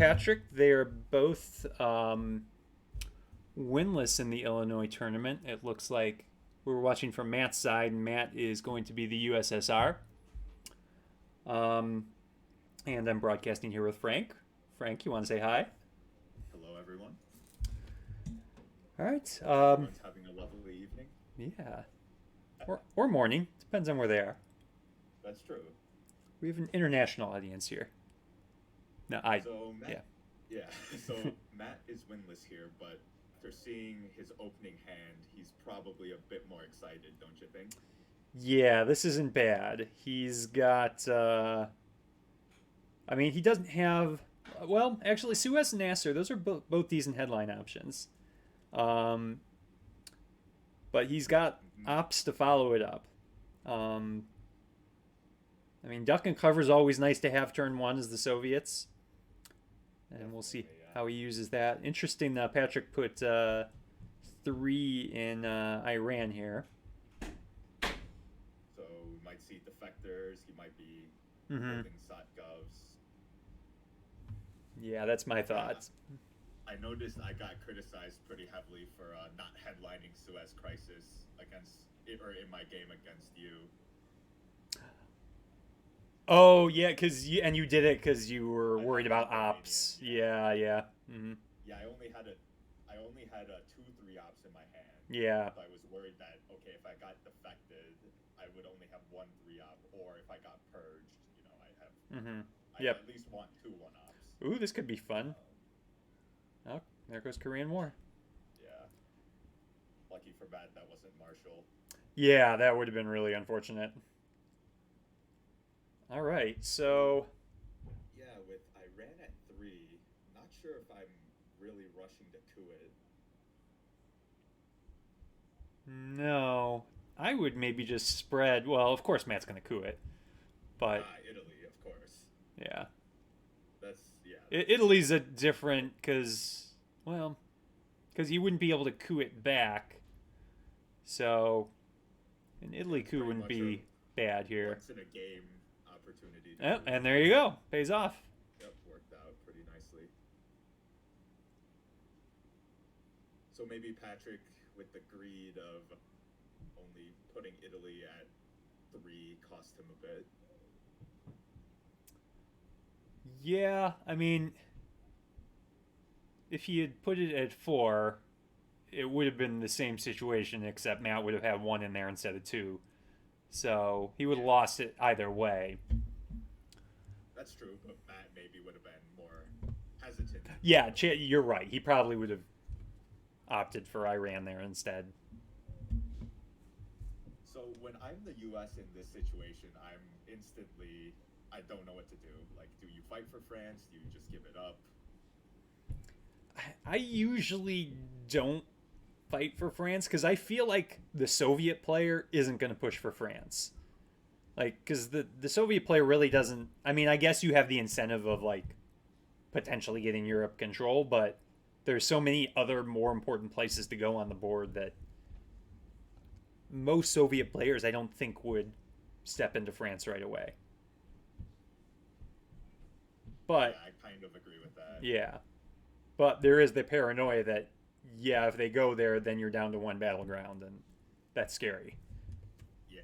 Patryk. They're both winless in the Illinois tournament. It looks like we're watching from Matt's side, and Matt is going to be the USSR. Um, and I'm broadcasting here with Frank. Frank, you want to say hi? Hello, everyone. All right. Hope everyone's having a lovely evening. Yeah. Or morning. Depends on where they are. That's true. We have an international audience here. No, I. So Yeah. Matt, yeah. So Matt is winless here, but after seeing his opening hand, he's probably a bit more excited, don't you think? Yeah, this isn't bad. He's got. I mean, he doesn't have. Well, actually, Suez and Nasser, those are both decent headline options. Um, but he's got Hmm. ops to follow it up. Um, I mean, duck and cover is always nice to have turn one as the Soviets, and we'll see Definitely, yeah. how he uses that. Interesting. Patryk put three in Iran here. So we might see defectors. He might be Mm-hmm. holding sot govs. Yeah, that's my Yeah, thoughts. I noticed I got criticized pretty heavily for not headlining Suez Crisis against it or in my game against you. Oh yeah, you did it because you were I worried had about Lithuanian, ops. yeah. Yeah, yeah. Mm-hmm. Yeah, I only had a 2-3 ops in my hand. Yeah. So I was worried that okay, if I got defected, I would only have 1 3 op, or if I got purged, Mm-hmm. I'd Yep. at least want 2 1 ops. Ooh, this could be fun. Um, Oh, there goes Korean War. yeah, lucky for Matt that wasn't Marshall. Yeah, that would have been really unfortunate. All right, So so yeah, with Iran at 3, not sure if I'm really rushing to coup it. no, I would maybe just spread. Well, of course Matt's gonna coup it, but Ah, Italy, of course. yeah, That's Italy's a different because you wouldn't be able to coup it back. So an yeah, Italy it's coup pretty wouldn't much a be bad here. once in a game opportunity to Oh, coup and it. there you go, pays off. Yep, worked out pretty nicely. So maybe Patrick, with the greed of only putting Italy at 3, cost him a bit. Yeah, I mean, if he had put it at four, it would have been the same situation, except Matt would have had one in there instead of two. So he would have Yeah, lost it either way. that's true, but Matt maybe would have been more hesitant to coup Yeah, it. you're right. He probably would have opted for Iran there instead. So when I'm the US in this situation, I'm instantly I don't know what to do. Like, do you fight for France? Do you just give it up? I usually don't fight for France because I feel like the Soviet player isn't going to push for France. Like, because the Soviet player really doesn't. I mean, I guess you have the incentive of like potentially getting Europe control, but there's so many other more important places to go on the board that most Soviet players I don't think would step into France right away. Yeah, But I kind of agree with that. yeah, but there is the paranoia that yeah, if they go there, then you're down to one battleground, and that's scary. Yeah,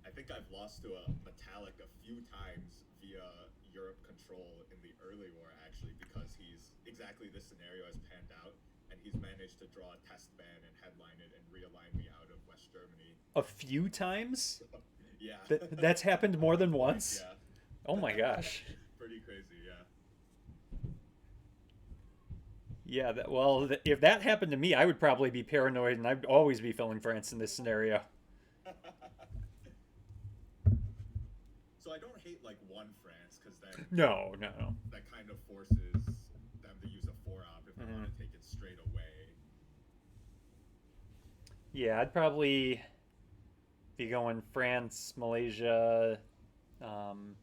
I think I've lost to a Metallic a few times via Europe control in the early war, actually, because he's exactly this scenario has panned out, and he's managed to draw a test ban and headline it and realign me out of West Germany. A few times Yeah, that's happened more than twice, once. yeah. Oh my gosh. Pretty crazy, yeah. Yeah, if that happened to me, I would probably be paranoid, and I'd always be filling France in this scenario. So I don't hate like one France because then No, no, no. that kind of forces them to use a 4 op if they want Mm-hmm. to take it straight away. Yeah, I'd probably be going France, Malaysia. Um,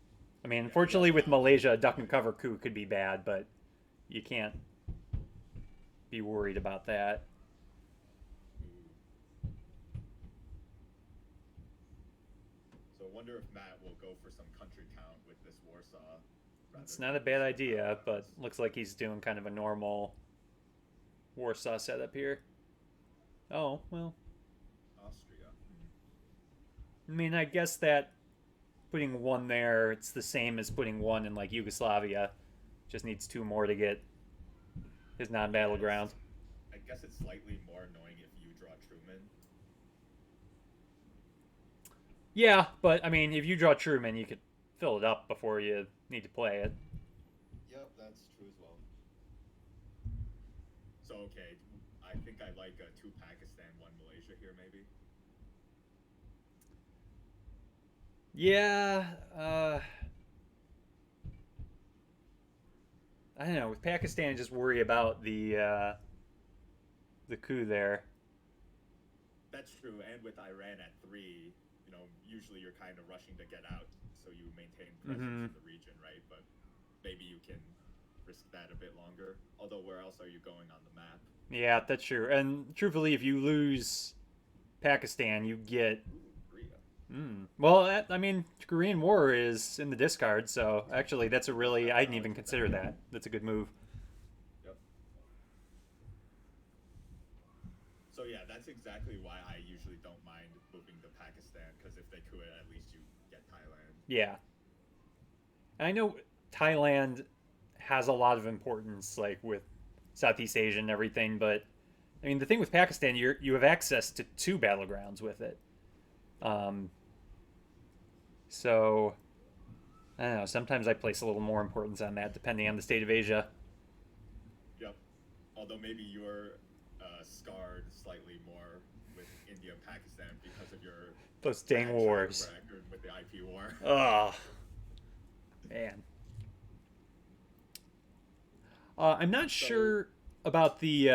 I mean, Yeah, he has unfortunately, the with option Malaysia, of a duck and going. cover coup could be bad, but you can't be worried about that. Ooh. So I wonder if Matt will go for some country count with this Warsaw. rather It's not a than bad somewhere idea, but else. looks like he's doing kind of a normal Warsaw setup here. Oh, well, Austria. I mean, I guess that putting one there, it's the same as putting one in like Yugoslavia. Just needs two more to get his Yeah, non-battleground. I guess it's slightly more annoying if you draw Truman. Yeah, but I mean, if you draw Truman, you could fill it up before you need to play it. Yep, that's true as well. So okay, I think I like two Pakistan, one Malaysia here maybe. Yeah, I don't know. With Pakistan, just worry about the coup there. That's true, and with Iran at three, usually you're kind of rushing to get out, so you maintain presence Mm-hmm. in the region, right? But maybe you can risk that a bit longer. Although, where else are you going on the map? Yeah, that's true. And truthfully, if you lose Pakistan, you get. Ooh, Korea. Well, I mean, Korean War is in the discard, so actually, that's a Does really. have I didn't knowledge even of that. consider that. That's a good move. Yep. So yeah, that's exactly why I usually don't mind moving to Pakistan, because if they coup it, at least you get Thailand. Yeah. And I know Thailand has a lot of importance, like with Southeast Asia and everything, but I mean, the thing with Pakistan, you have access to two battlegrounds with it. Um, so I don't know. Sometimes I place a little more importance on that, depending on the state of Asia. Yep. Although maybe you're scarred slightly more with India and Pakistan because of your Those dang bad track wars. record with the IP war. Oh man. I'm not So sure about the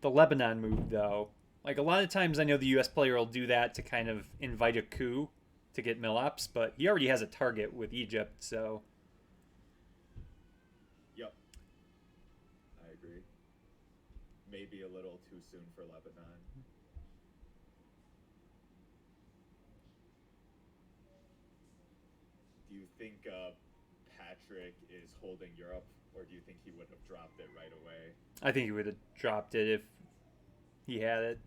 Lebanon move though. Like a lot of times, I know the U.S. player will do that to kind of invite a coup to get Milops, but he already has a target with Egypt, so yep, I agree. Maybe a little too soon for Lebanon. Do you think Patryk is holding Europe, or do you think he would have dropped it right away? I think he would have dropped it if he had it.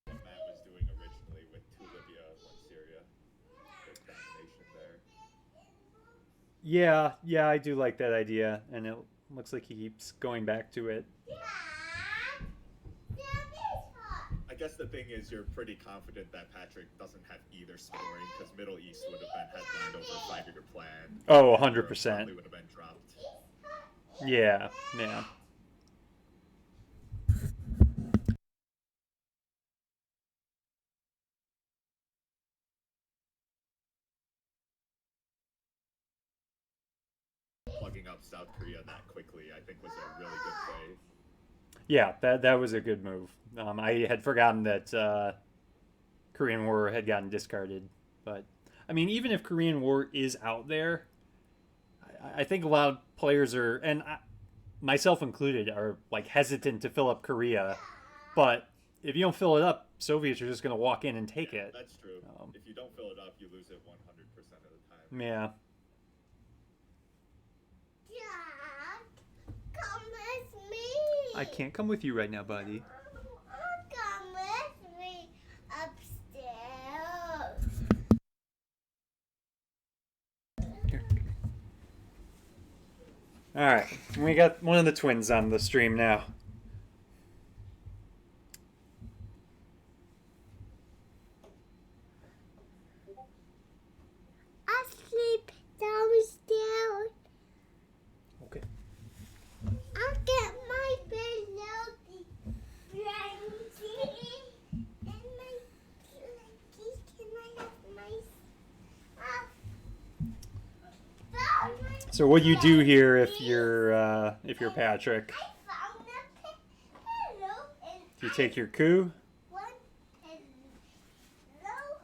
What Matt was doing originally with two Libya, one Syria. Big domination there. Yeah, yeah, I do like that idea, and it looks like he keeps going back to it. I guess the thing is, you're pretty confident that Patryk doesn't have either scoring, because Middle East would have been headlined over a 5-year plan, Oh, and Europe 100%. probably would have been dropped. Yeah, yeah. Plugging up South Korea that quickly, I think, was a really good play. Yeah, that was a good move. I had forgotten that Korean War had gotten discarded, but I mean, even if Korean War is out there, I think a lot of players are, and myself included, are like hesitant to fill up Korea. But if you don't fill it up, Soviets are just going to walk in and take Yeah, it. that's true. Um, If you don't fill it up, you lose it 100% of the time. yeah. Dad, come with me. I can't come with you right now, buddy. Come with me upstairs. Here. All right, we got one of the twins on the stream now. I sleep downstairs. Okay. I'll get my blankie and my blankie. Can I have my stuff? So what you do here if you're Patryk? I found a pillow and You take your coup? One and low.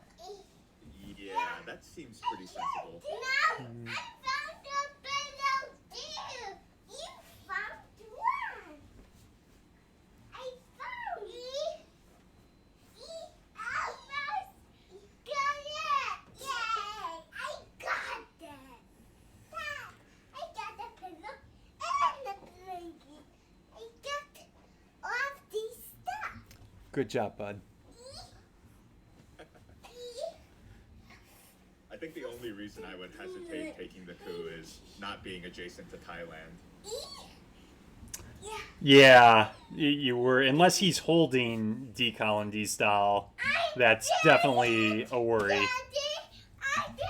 Yeah, that seems pretty sensible. Now I found a pillow too. You found one. I found it. Almost got it. Yay! I got it. Dad, I got the pillow and the blanket. I got all of these stuff. Good job, bud. I think the only reason I would hesitate taking the coup is not being adjacent to Thailand. Yeah. Yeah, you were. Unless he's holding Decal D style, that's definitely a worry. Daddy, I did it.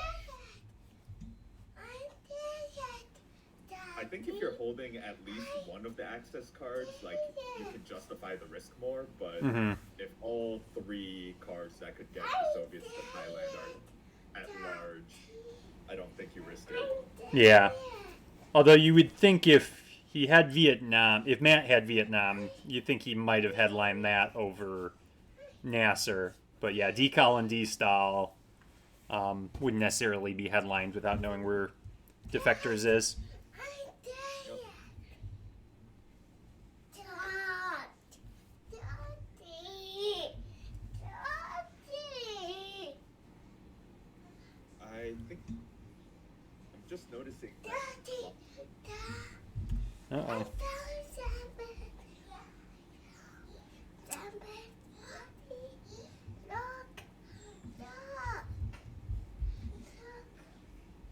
I did it. I think if you're holding at least one of the access cards, like, you could justify the risk more, but Hmm. if all three cards that could get the Soviets to Thailand are at large, I don't think you risk it. Yeah. Although you would think if he had Vietnam, if Matt had Vietnam, you'd think he might have headlined that over Nasser. But yeah, Decal D style wouldn't necessarily be headlined without knowing where Defectors is. I did it. Dad. Daddy. Daddy. I think I'm just noticing. Daddy. Dad. I Uh-oh. found something. Something. Look. Look.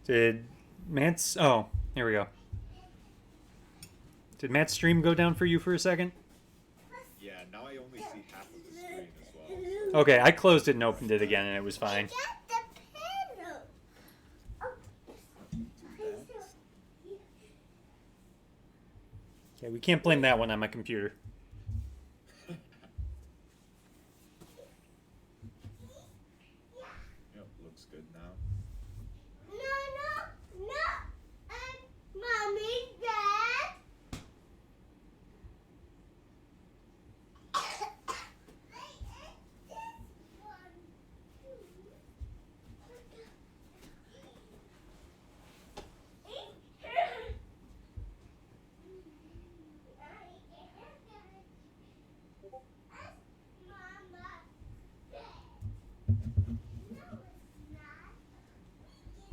Did Matt's... Oh, here we go. Did Matt's stream go down for you for a second? Yeah, now I only see half of the screen as well. Okay, I closed it and opened it again and it was fine. Get the pillow. Oh. Yeah, we can't blame that one on my computer. Yep, looks good now. No. Mommy's bed.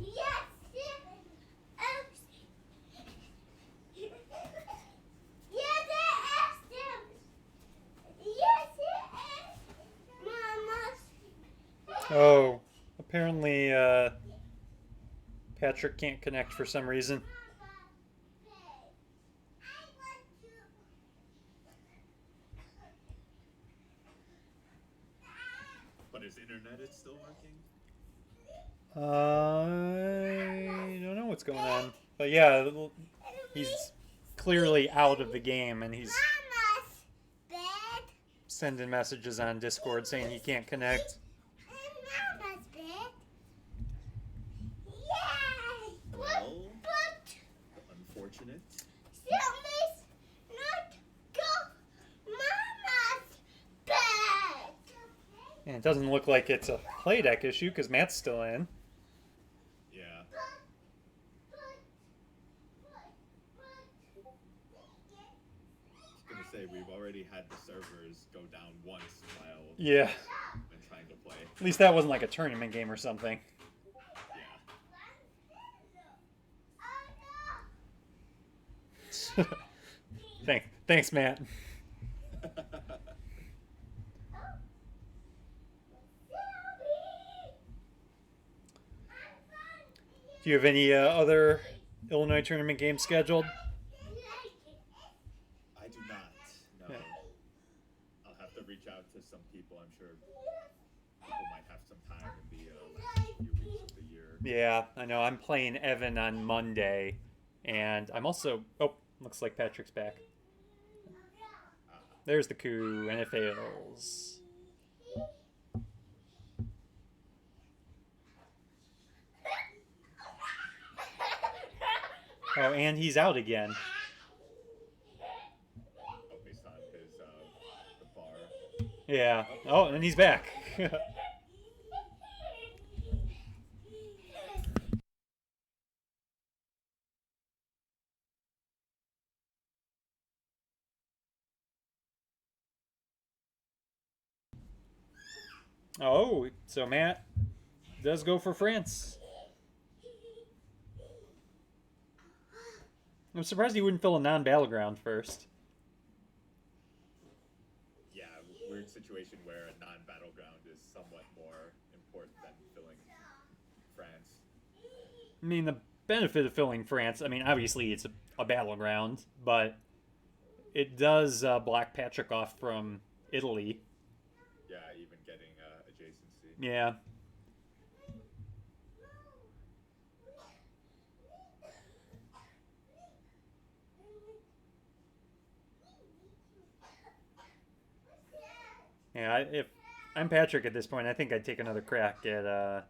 Yes, Oh, apparently Patryk can't connect for some reason. But his internet is still working? I don't know what's going on. But yeah, he's clearly out of the game and he's Mama's bed. sending messages on Discord saying he can't connect. And Mama's bed. Yay! Well, But unfortunate. Selma's not go Mama's bed. And it doesn't look like it's a play deck issue because Matt's still in. Yeah. I was gonna say, we've already had the servers go down once while Yeah. been trying to play. At least that wasn't like a tournament game or something. Yeah. Thanks, Matt. Do you have any other Illinois tournament games scheduled? I do not. No. Yeah. I'll have to reach out to some people. I'm sure people might have some time in the last few weeks of the year. Yeah, I know. I'm playing Evan on Monday, and I'm also... Oh, looks like Patrick's back. There's the coup, and it fails. Oh, and he's out again. Oh, based on his the bar. Yeah. Oh, and he's back. Oh, so Matt does go for France. I'm surprised he wouldn't fill a non-battleground first. Yeah, weird situation where a non-battleground is somewhat more important than filling France. I mean, the benefit of filling France, I mean, obviously it's a battleground, but it does block Patryk off from Italy. Yeah, even getting adjacency. Yeah. Yeah, if I'm Patryk at this point, I think I'd take another crack at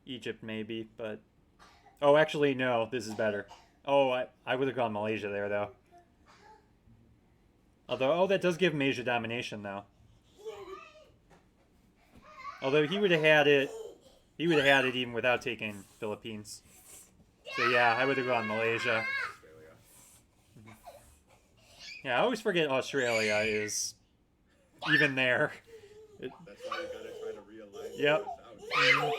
Egypt maybe, but oh, actually no, this is better. Oh, I would have gone Malaysia there though. Although oh, that does give him Asia domination though. Although he would have had it even without taking Philippines. So yeah, I would have gone Malaysia. Australia. Yeah, I always forget Australia is even there. That's why you gotta try to realign Yep. the US out.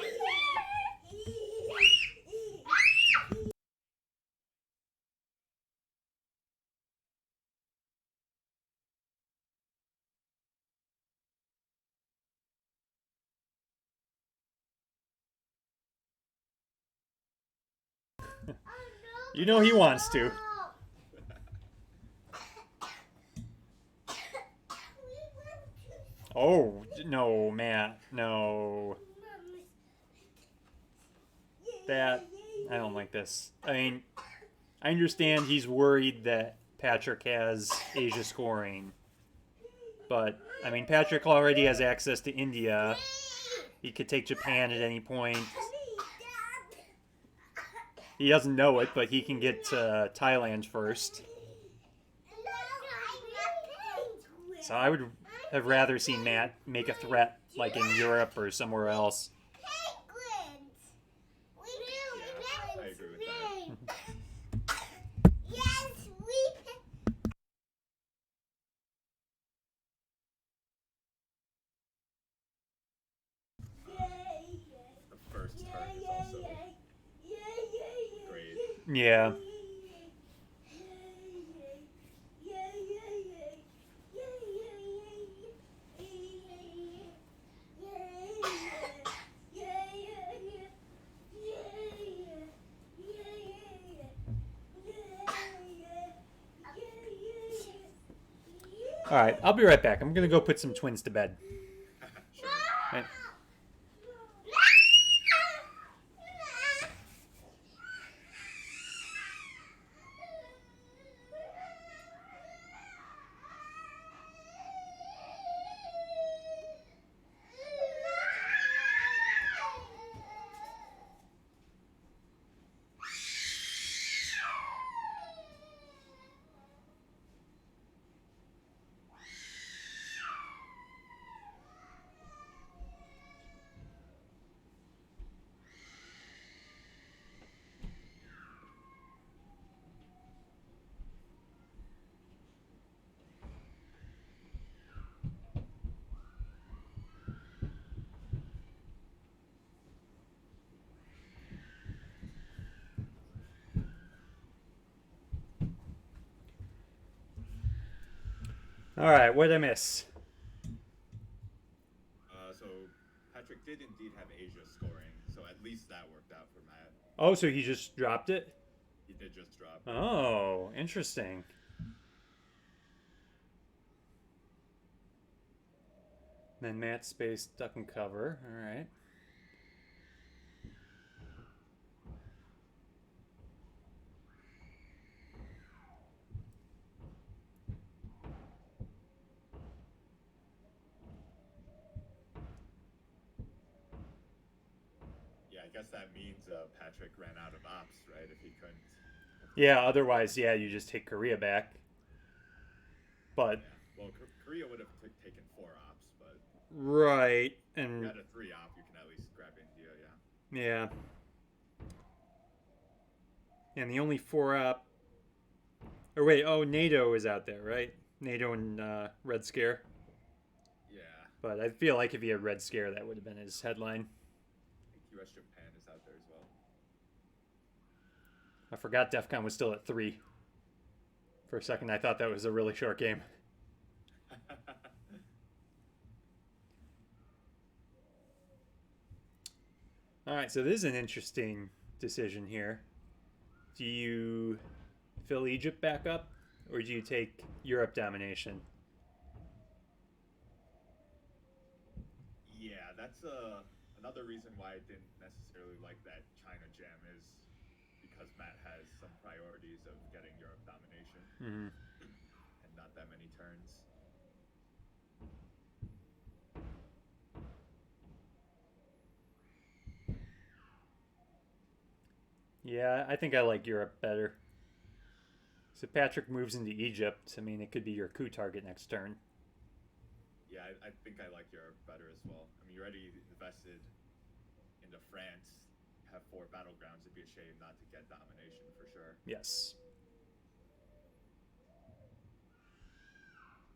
You know he wants to. Oh no, Matt, no. That I don't like this. I mean, I understand he's worried that Patryk has Asia scoring, but I mean Patryk already has access to India. He could take Japan at any point. He doesn't know it, but he can get to Thailand first. So I would have rather seen Matt make a threat like in Europe or somewhere else. Yeah, I agree with that. Yes, we. The first turn is also great. Yeah. All right, I'll be right back. I'm gonna go put some twins to bed. Sure. Right. All right, what did I miss? So Patrick did indeed have Asia scoring, so at least that worked out for Matt. Oh, so he just dropped it? He did just drop. Oh, interesting. Then Matt space duck and cover. All right. Yeah, I guess that means Patrick ran out of ops, right? If he couldn't. Yeah, otherwise, yeah, you just take Korea back. But Well, Korea would have taken 4 ops, but Right. if you And had a 3 op, you can at least grab India. Yeah. yeah. And the only four up. Or wait, oh, NATO is out there, right? NATO and Red Scare. Yeah. But I feel like if he had Red Scare, that would have been his headline. I think U.S. Japan is out there as well. I forgot DEF CON was still at 3. For a second, I thought that was a really short game. All right, so this is an interesting decision here. Do you fill Egypt back up, or do you take Europe domination? Yeah, that's another reason why I didn't necessarily like that China jam is because Matt has some priorities of getting Europe domination Mm-hmm. and not that many turns. Yeah, I think I like Europe better. So Patryk moves into Egypt. I mean, it could be your coup target next turn. Yeah, I think I like Europe better as well. I mean, you already invested into France, have 4 battlegrounds. It'd be a shame not to get domination for sure. Yes.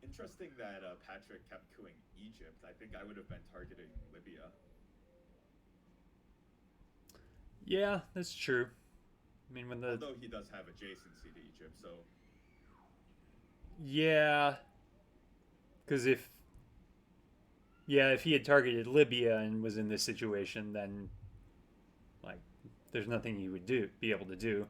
Interesting that Patryk kept cooing Egypt. I think I would have been targeting Libya. Yeah, that's true. I mean, when the Although he does have adjacency to Egypt, so yeah, because if he had targeted Libya and was in this situation, then like there's nothing he would be able to do.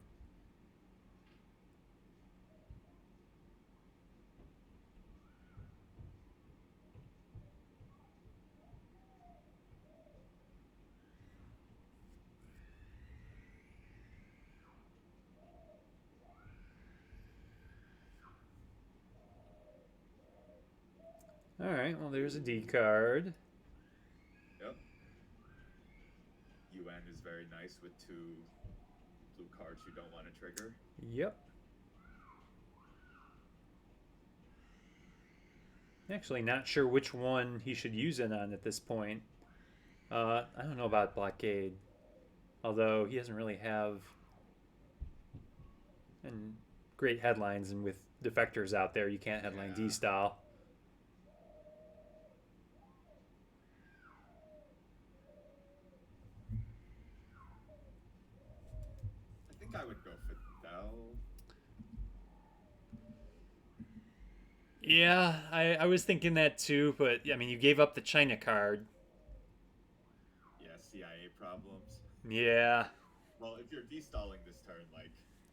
All right, well there's a D card. yep. UN is very nice with 2 blue cards you don't want to trigger. Yep. Actually, not sure which one he should use it on at this point. I don't know about blockade, although he doesn't really have and great headlines, and with defectors out there, you can't headline Yeah. D style. I think I would go Fidel. Yeah, I was thinking that too, but I mean, you gave up the China card. Yeah, CIA problems. Yeah. Well, if you're destalling this turn, like,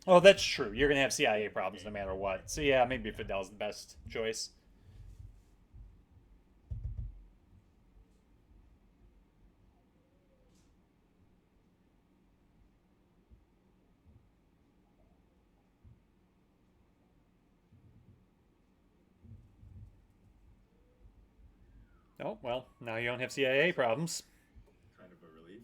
Oh, that's true. You're gonna have CIA problems no game matter over. what. So yeah, maybe Yeah. Fidel's the best choice. Oh well, now you don't have CIA So, problems. kind of a relief.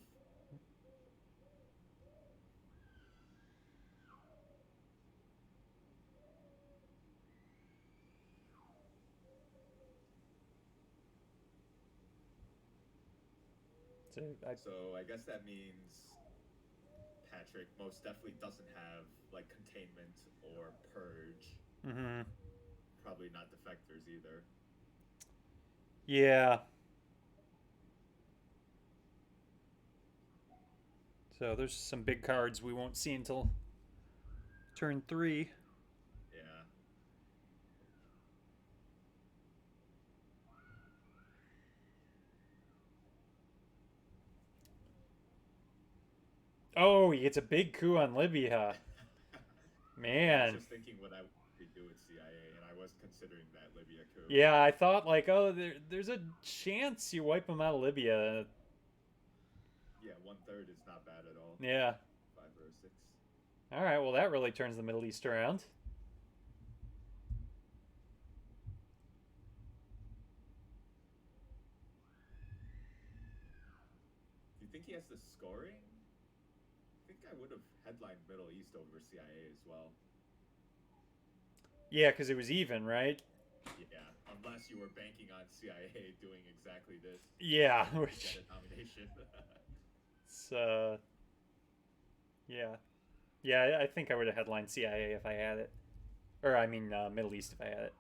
So I, So I guess that means Patryk most definitely doesn't have like containment or purge. mm-hmm. Probably not defectors either. Yeah. So there's some big cards we won't see until turn 3. Yeah. Oh, he gets a big coup on Libya. I was Man. just thinking what I would do with CIA, and I was considering that Libya coup. Yeah, I thought like, oh, there's a chance you wipe him out of Libya. Yeah, 1/3 is not bad at all. Yeah. 5 or 6. All right. Well, that really turns the Middle East around. Do you think he has the scoring? I think I would have headlined Middle East over CIA as well. Yeah, because it was even, right? Yeah. Unless you were banking on CIA doing exactly this, Yeah, to which get a nomination. it's yeah. Yeah, I think I would have headlined CIA if I had it. Or I mean Middle East if I had it.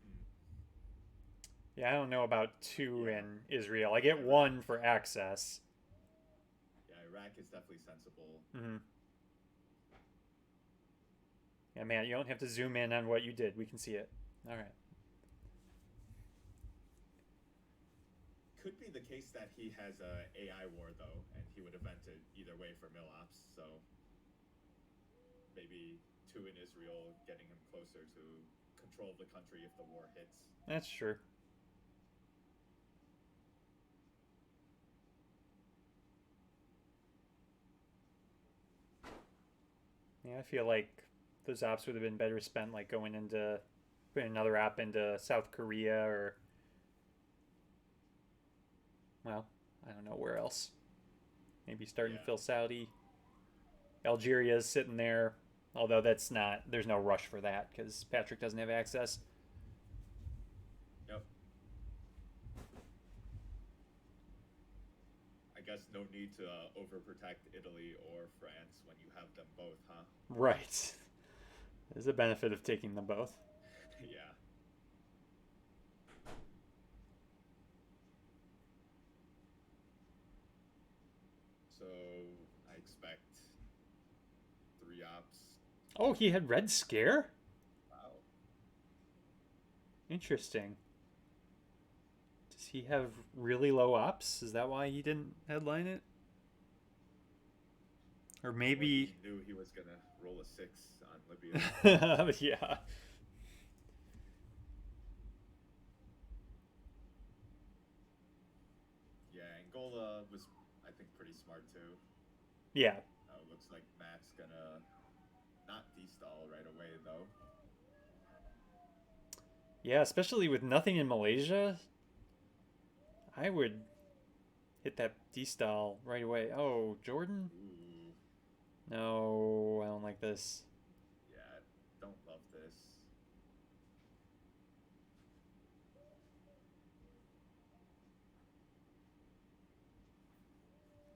Hmm. Yeah, I don't know about two Yeah. in Israel. I get one for access. Yeah, Iraq is definitely sensible. Hmm. Yeah, man, you don't have to zoom in on what you did. We can see it. All right. Could be the case that he has a AI war though, and he would have vented either way for Milops. So maybe two in Israel, getting him closer to control of the country if the war hits. That's true. Yeah, I feel like those ops would have been better spent like going into putting another op into South Korea or well, I don't know where else. Maybe starting to Yeah. fill Saudi. Algeria's sitting there, although that's not. There's no rush for that because Patryk doesn't have access. Yep. I guess no need to overprotect Italy or France when you have them both, huh? Right. There's a benefit of taking them both. Yeah. So I expect three ops. Oh, he had Red Scare? Wow. Interesting. Does he have really low ops? Is that why he didn't headline it? Or Or he maybe. knew he was gonna roll a six on Libya. Yeah. Yeah, Angola was, I think, pretty smart too. Yeah. Looks like Matt's gonna not destall right away though. Yeah, especially with nothing in Malaysia. I would hit that D style right away. Oh, Jordan? Ooh, No, I don't like this. yeah, don't love this.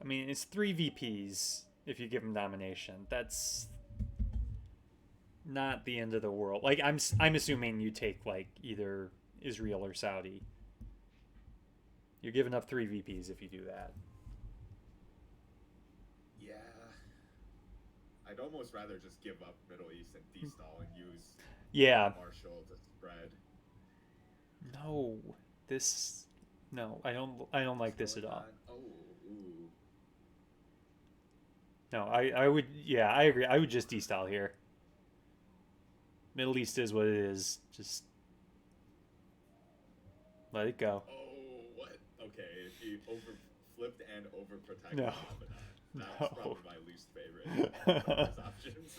I mean, it's 3 VPs if you give him domination. That's not the end of the world. Like I'm assuming you take like either Israel or Saudi. You're giving up 3 VPs if you do that. Yeah, I'd almost rather just give up Middle East and destall and use Yeah. Marshall to spread. No. This no, I don't like What's this at going all. on? Oh, ooh. No, I would yeah, I agree. I would just destyle here. Middle East is what it is. Just let it go. Oh, what? Okay, if he over flipped and overprotected No. Lebanon, that's No. probably my least favorite of his options.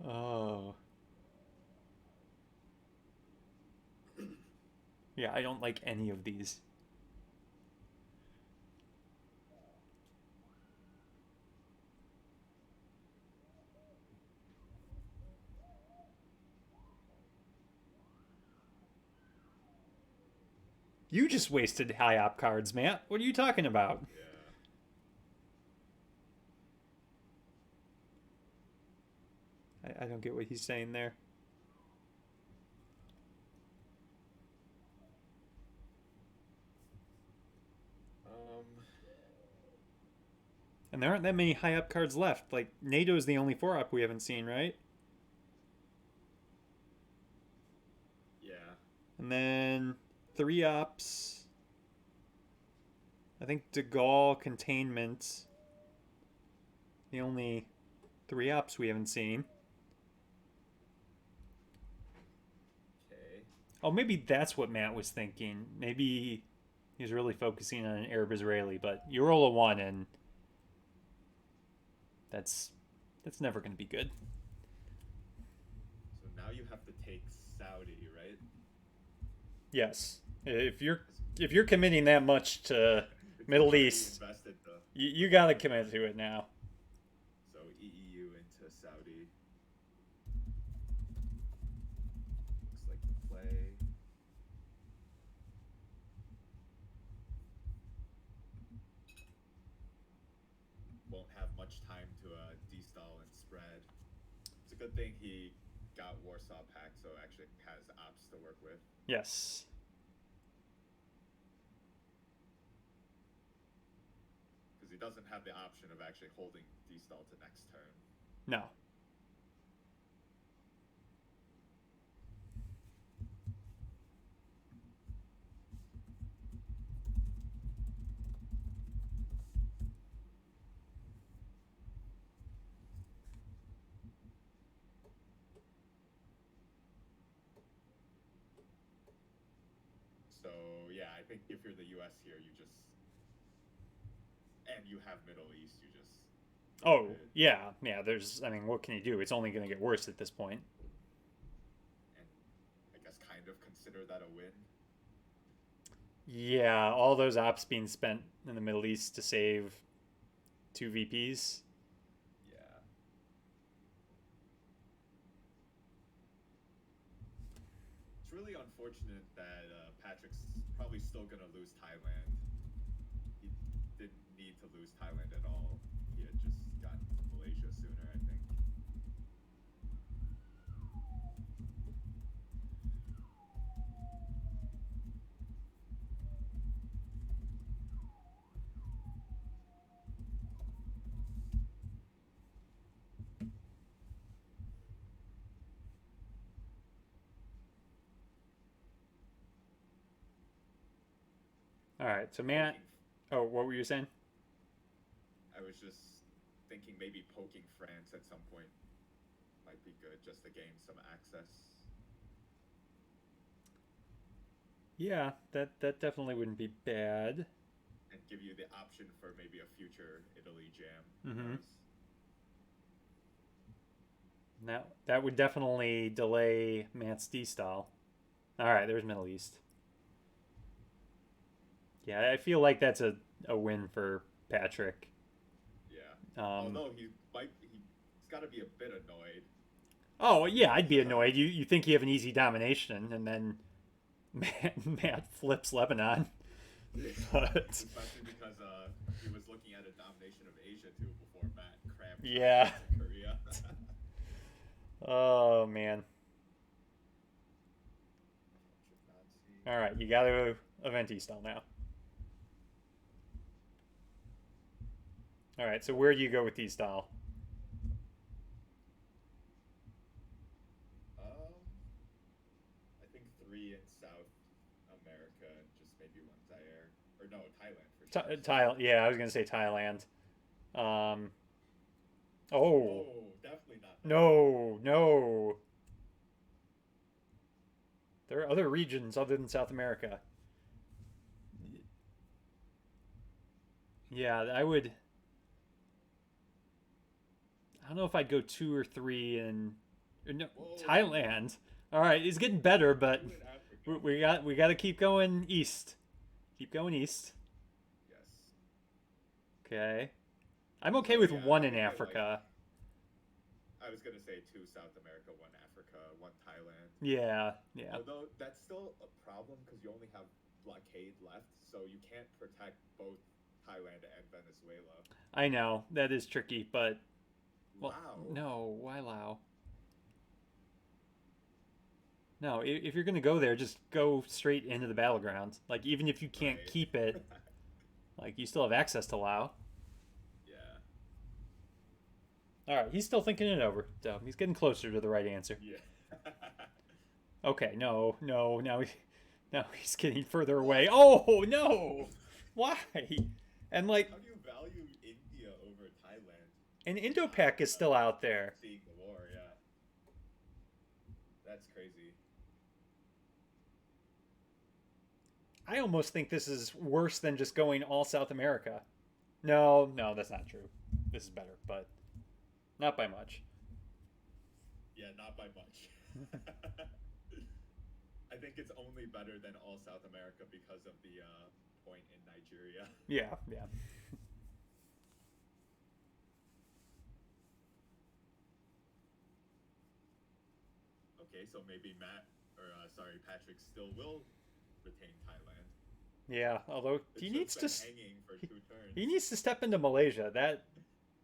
Oh. Yeah, I don't like any of these. You just wasted high op cards, Matt. What are you talking about? Yeah. I don't get what he's saying there. Um. And there aren't that many high up cards left. Like NATO's the only 4 op we haven't seen, right? Yeah. And then 3 ops. I think De Gaulle containment. The only 3 ops we haven't seen. Okay. Oh, maybe that's what Matt was thinking. Maybe he's really focusing on an Arab Israeli, but you roll a 1 and that's never going to be good. So now you have to take Saudi, right? Yes. If you're committing that much to Middle already East. invested the You got to commit to it now. so EU into Saudi. Looks like the play. Won't have much time to de-stall and spread. It's a good thing he got Warsaw Pact, so actually has ops to work with. Yes. Because he doesn't have the option of actually holding de-stall to next turn. No. So yeah, I think if you're the U.S. here, you just and you have Middle East, you just Oh, yeah. Yeah, there's, I mean, what can you do? It's only going to get worse at this point. and I guess kind of consider that a win. Yeah, all those ops being spent in the Middle East to save 2 VPs. Yeah. It's really unfortunate that Patrick's probably still gonna lose Thailand. He didn't need to lose Thailand at all. He had just gotten Malaysia sooner, I think. All right, so Matt. Poking- Oh, what were you saying? I was just thinking maybe poking France at some point might be good just to gain some access. Yeah, that definitely wouldn't be bad. And give you the option for maybe a future Italy jam. Who Mhm. knows? That would definitely delay Matt's D style. All right, there's Middle East. Yeah, I feel like that's a win for Patrick. Yeah. Um, Although he's got to be a bit annoyed. oh yeah, I'd be annoyed. You think you have an easy domination, and then Matt flips Lebanon. But Especially because he was looking at a domination of Asia too before Matt crammed Yeah. Korea. oh man. All right, you got to event style now. All right, so where do you go with these style? I think 3 in South America and just maybe 1 Zaire. Or no, Thailand for sure. Thailand. Yeah, I was gonna say Thailand. Oh Oh, definitely not. no. There are other regions other than South America. Yeah, I would. I don't know if I'd go 2 or 3 in no, Whoa. Thailand. All right, it's getting better, but 2 in Africa. we got to keep going east. Keep going east. Yes. Okay. I'm okay with Yeah, 1 I in think I Africa. I was gonna say 2 South America, 1 Africa, 1 Thailand. Yeah. Although that's still a problem because you only have blockade left, so you can't protect both Thailand and Venezuela. I know that is tricky, but well, Wow. no, why Lao? No, if you're gonna go there, just go straight into the battleground. Like even if you can't Right. keep it, like you still have access to Lao. Yeah. All right, he's still thinking it over. So he's getting closer to the right answer. Yeah. Okay, no, now he's getting further away. Oh no, why? And like, How do you value India over Thailand? and Indo-Pak is still out there. Seeing the war, yeah. That's crazy. I almost think this is worse than just going all South America. No, that's not true. This is better, but not by much. Yeah, not by much. I think it's only better than all South America because of the point in Nigeria. Yeah, yeah. Okay, so maybe Patrick still will retain Thailand. Yeah, although The chip's been hanging for two he turns. needs to step into Malaysia. That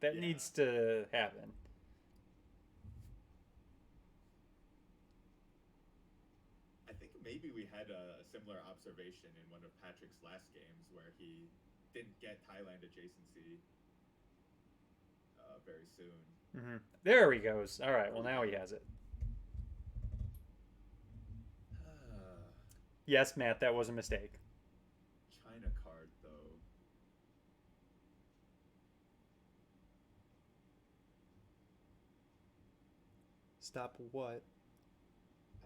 Yeah, needs to happen. I think maybe we had a similar observation in one of Patrick's last games where he didn't get Thailand adjacency very soon. There he goes. All right, There well we now he go. has it. Ah, Yes, Matt, that was a mistake. China card though. Stop what?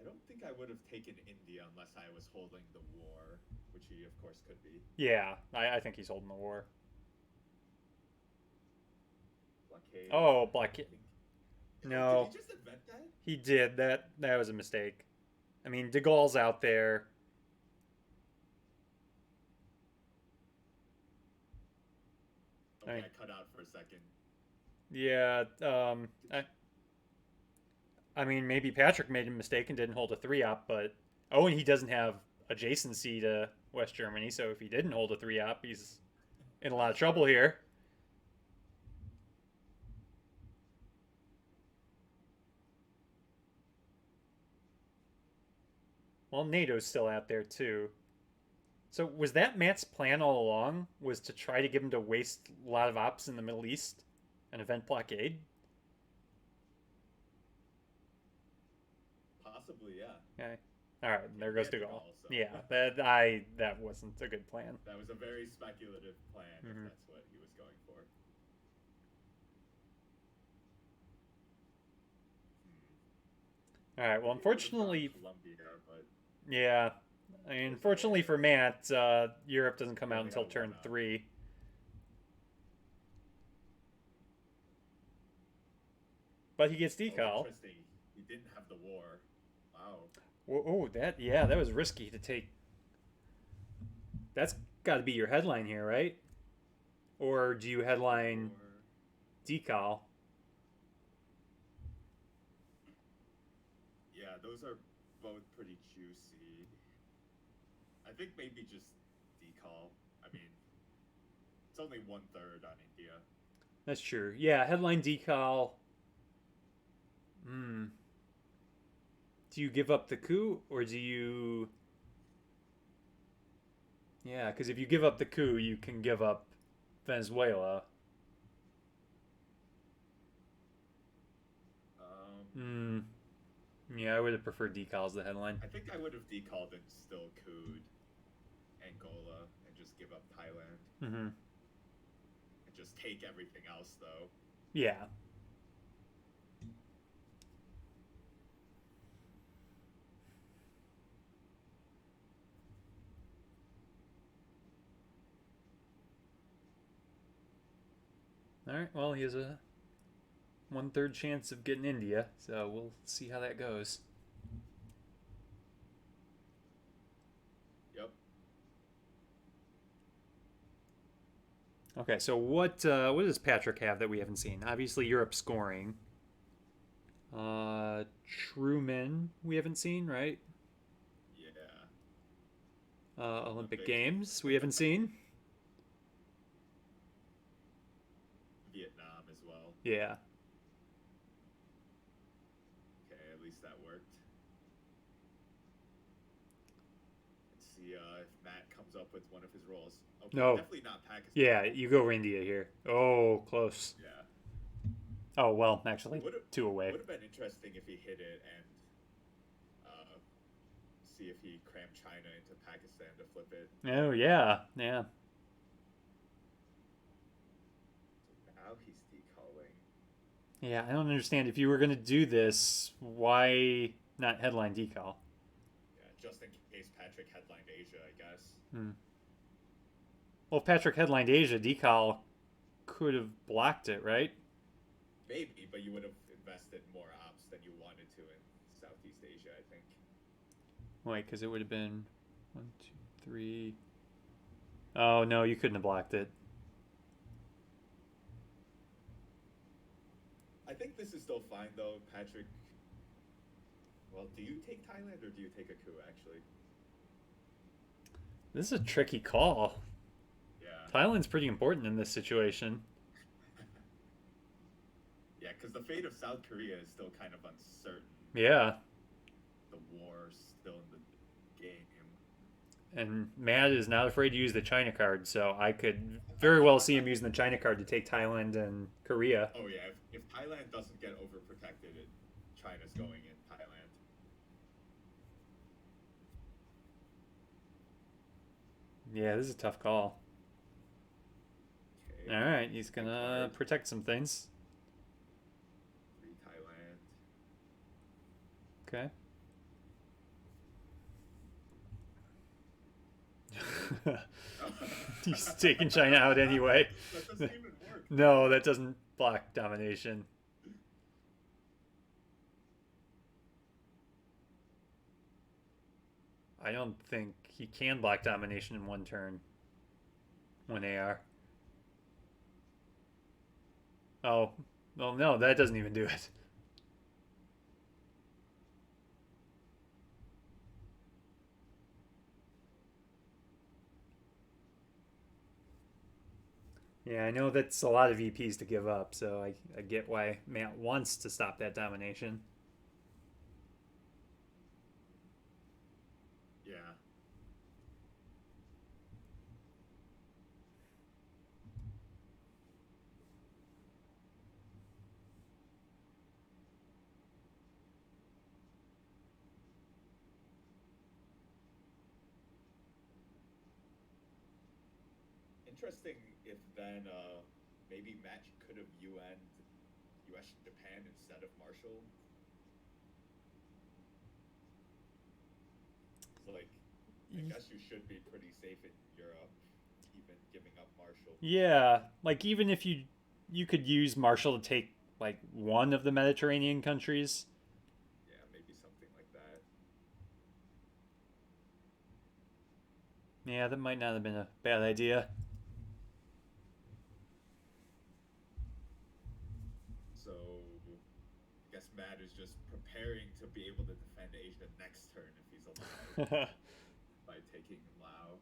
I don't think I would have taken India unless I was holding the war, which he of course could be. Yeah, I think he's holding the war. Blockade. Oh, I Black. think. Did he No, just invent that? he did. That was a mistake. I mean, De Gaulle's out there. I Okay, mean, I cut out for a second. yeah. I mean, maybe Patrick made a mistake and didn't hold a 3-op, but oh, and he doesn't have adjacency to West Germany, so if he didn't hold a 3-op, he's in a lot of trouble here. Well, NATO's still out there too. So was that Matt's plan all along? Was to try to get him to waste a lot of ops in the Middle East, an event blockade? Possibly, yeah. Okay. All right, there He goes had De De Gaulle. Gaulle, so Yeah, that wasn't a good plan. that was a very speculative plan if Mhm. that's what he was going for. All right. Well, Maybe I would have gone unfortunately, Colombia, but yeah. I mean, unfortunately for Matt, Europe doesn't come we out only until got turn one up. 3. But he gets Oh, decal. interesting. He didn't have the war. Wow. Oh, that was risky to take. That's got to be your headline here, right? Or do you headline War. decal? Yeah, those are both pretty juicy. I think maybe just decall. I mean, it's only 1/3 on India. That's true. Yeah, headline decal. Hmm. Do you give up the coup or do you? Yeah, because if you give up the coup, you can give up Venezuela. Um, Hmm. Yeah, I would have preferred decal as the headline. I think I would have decalled and still cooed Angola and just give up Thailand Mm-hmm. and just take everything else though. Yeah. All right. Well, he has a 1/3 chance of getting India, so we'll see how that goes. Yep. Okay, so what does Patrick have that we haven't seen? Obviously, Europe scoring. Truman we haven't seen, right? Yeah. Olympic Olympics. Games we haven't seen. Vietnam as well. Yeah. Okay, at least that worked. Let's see if Matt comes up with one of his roles. Okay, No. definitely not Pakistan. Yeah, you go India here. Oh, close. Yeah. Oh well, actually, Would 2 away. have been interesting if he hit it and see if he crammed China into Pakistan to flip it. Oh yeah, yeah. So now he's decalling. Yeah, I don't understand. If you were gonna do this, why not headline decal? Yeah, just in case Patrick headlined Asia, I guess. Hmm. Well, if Patrick headlined Asia, decal could have blocked it, right? Maybe, but you would have invested more ops than you wanted to in Southeast Asia, I think. Wait, because it would have been 1, 2, 3. Oh no, you couldn't have blocked it. I think this is still fine though, Patrick. Well, do you take Thailand or do you take a coup? Actually, This is a tricky call. yeah, Thailand's pretty important in this situation. yeah, because the fate of South Korea is still kind of uncertain. Yeah, The war's still in the game. and Matt is not afraid to use the China card, so I could very well see him using the China card to take Thailand and Korea. Oh yeah, if Thailand doesn't get overprotected, China's going in Thailand. Yeah, this is a tough call. Okay, All right, he's big gonna card. protect some things. Three Thailand. Okay. He's taking China out anyway. That doesn't even work. No, that doesn't block domination. I don't think he can block domination in one turn. One AR. Oh, well, no, that doesn't even do it. Yeah, I know that's a lot of EPs to give up, so I get why Matt wants to stop that domination. Yeah. Interesting if then maybe match could have UN US Japan instead of Marshall. It's like I guess you should be pretty safe in Europe, even giving up Marshall. Yeah, like even if you could use Marshall to take like one of the Mediterranean countries. Yeah, maybe something like that. Yeah, that might not have been a bad idea. So I guess Matt is just preparing to be able to defend Asia next turn if he's allowed by taking Lao.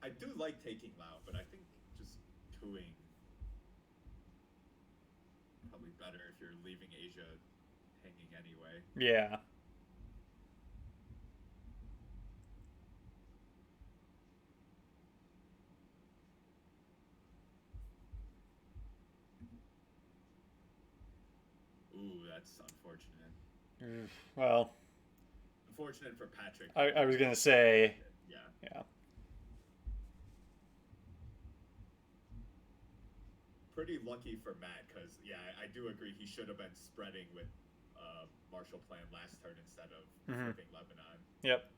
I do like taking Lao, but I think just cooing probably better if you're leaving Asia hanging anyway. Yeah. Ooh, that's unfortunate. Well, Unfortunate for Patrick. I was gonna say, Yeah. yeah. Pretty lucky for Matt because yeah, I do agree he should have been spreading with Marshall Plan last turn instead of Mhm. flipping Lebanon Yep.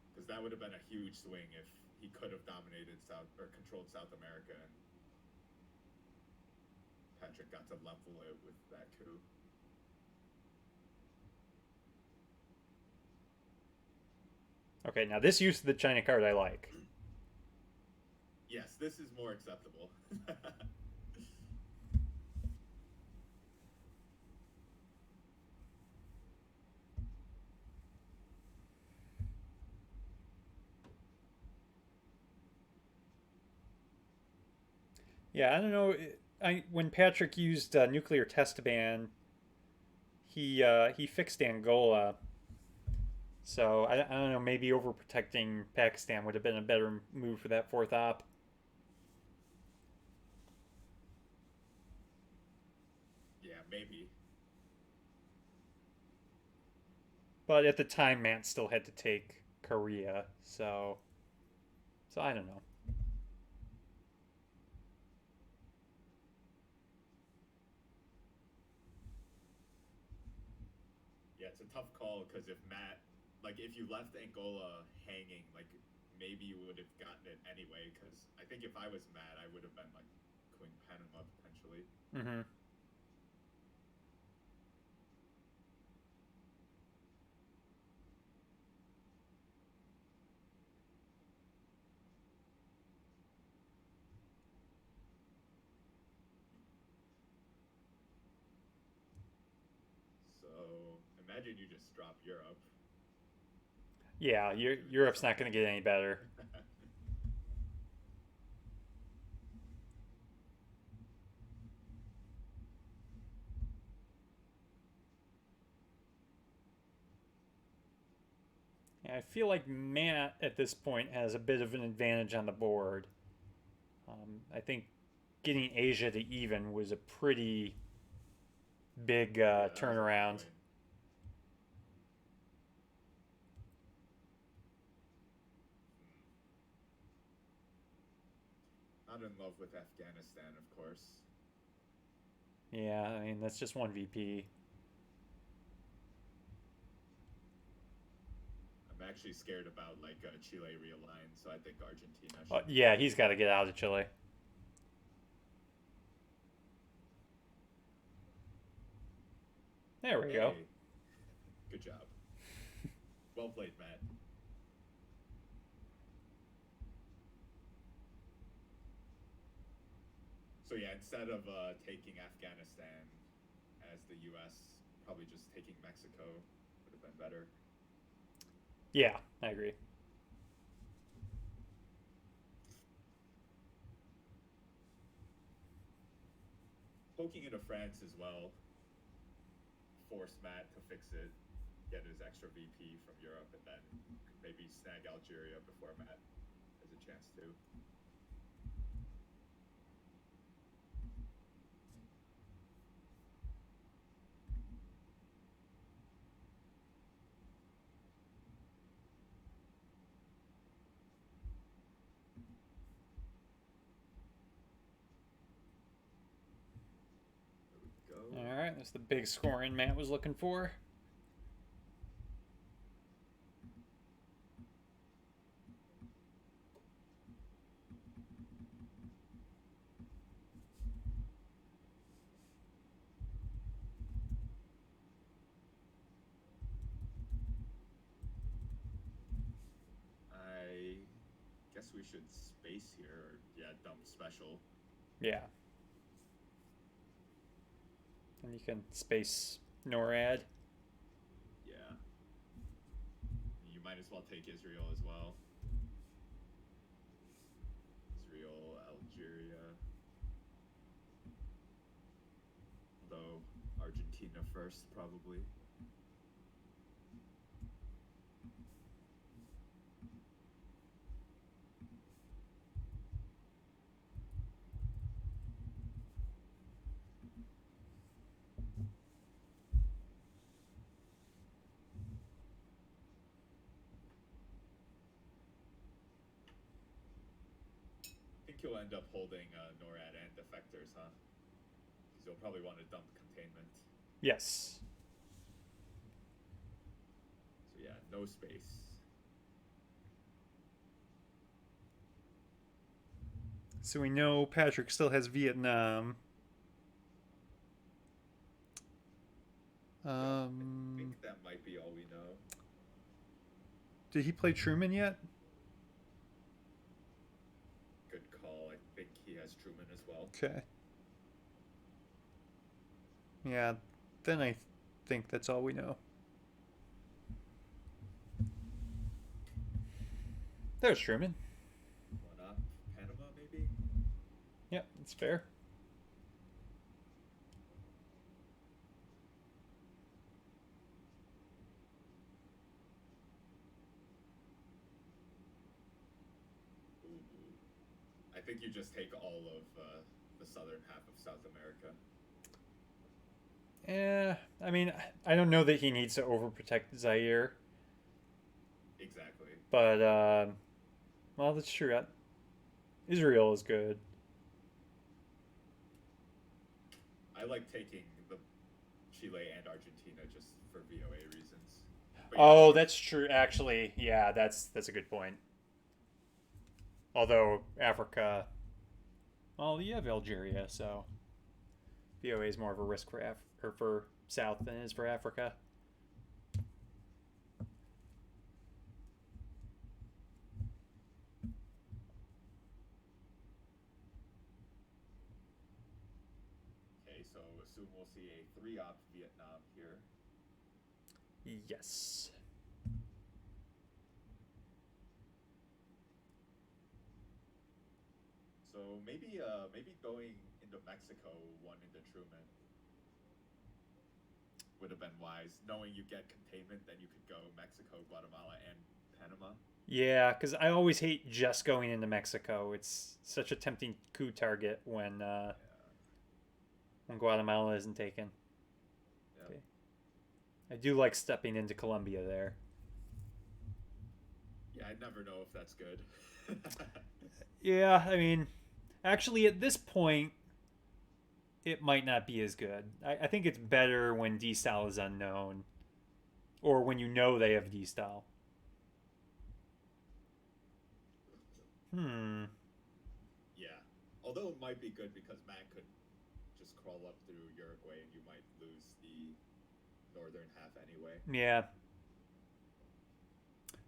because that would have been a huge swing if he could have dominated South or controlled South America and Patrick got to level it with that coup. Okay, now this use of the China card I like. Yes, this is more acceptable. Yeah, I don't know. I when Patrick used nuclear test ban, he fixed Angola. So I don't know. Maybe overprotecting Pakistan would have been a better move for that fourth op. Yeah, maybe. But at the time, Matt still had to take Korea. So I don't know. Yeah, it's a tough call because if Matt, like, if you left Angola hanging, like, maybe you would have gotten it anyway. Because I think if I was Matt, I would have been like Queen Panama potentially. Mm-hmm. imagine you just drop Europe. Yeah, Europe's not going to get any better. Yeah, I feel like Matt at this point has a bit of an advantage on the board. I think getting Asia to even was a pretty big Yeah, that was a big turnaround. win. Not in love with Afghanistan, of course. Yeah, I mean that's just one VP. I'm actually scared about like Chile realign, so I think Argentina should Yeah, he's got to get out of Chile. There we go. Hey, good job. Well played, Matt. So yeah, instead of taking Afghanistan as the U.S., probably just taking Mexico would have been better. Yeah, I agree. Poking into France as well, force Matt to fix it, get his extra VP from Europe, and then maybe snag Algeria before Matt has a chance to. There we All go. right, that's the big scoring Matt was looking for. I guess we should space here, or yeah, dump special. Yeah, and you can space NORAD. Yeah, you might as well take Israel as well. Israel, Algeria. Although Argentina first, probably. I think you'll end up holding NORAD and defectors, huh? Because you'll probably want to dump containment. Yes. So yeah, no space. So we know Patryk still has Vietnam. Yep, I think that might be all we know. Did he play Truman yet? Good call. I think he has Truman as well. Okay. Yeah, then I think that's all we know. There's Truman. One up. Panama, maybe? Yep, that's fair. Ooh. I think you just take all of the southern half of South America. Yeah, I mean, I don't know that he needs to overprotect Zaire, Exactly. but well, that's true. Israel is good. I like taking the Chile and Argentina just for VOA reasons. But Oh, that's true. Actually, yeah, that's a good point. Although Africa, well, you have Algeria, so VOA is more of a risk for or for South than it is for Africa. okay, so assume we'll see a 3-op Vietnam here. Yes. So maybe going into Mexico won into Truman would have been wise. Knowing you get containment, then you could go Mexico, Guatemala, and Panama. Yeah, because I always hate just going into Mexico. It's such a tempting coup target Yeah. when Guatemala isn't taken. Yeah. Okay. I do like stepping into Colombia there. Yeah, I never know if that's good. Yeah, I mean, actually, at this point, it might not be as good. I think it's better when D style is unknown, or when you know they have D style. Hmm. Yeah. Although it might be good because man could just crawl up through Uruguay and you might lose the northern half anyway. Yeah.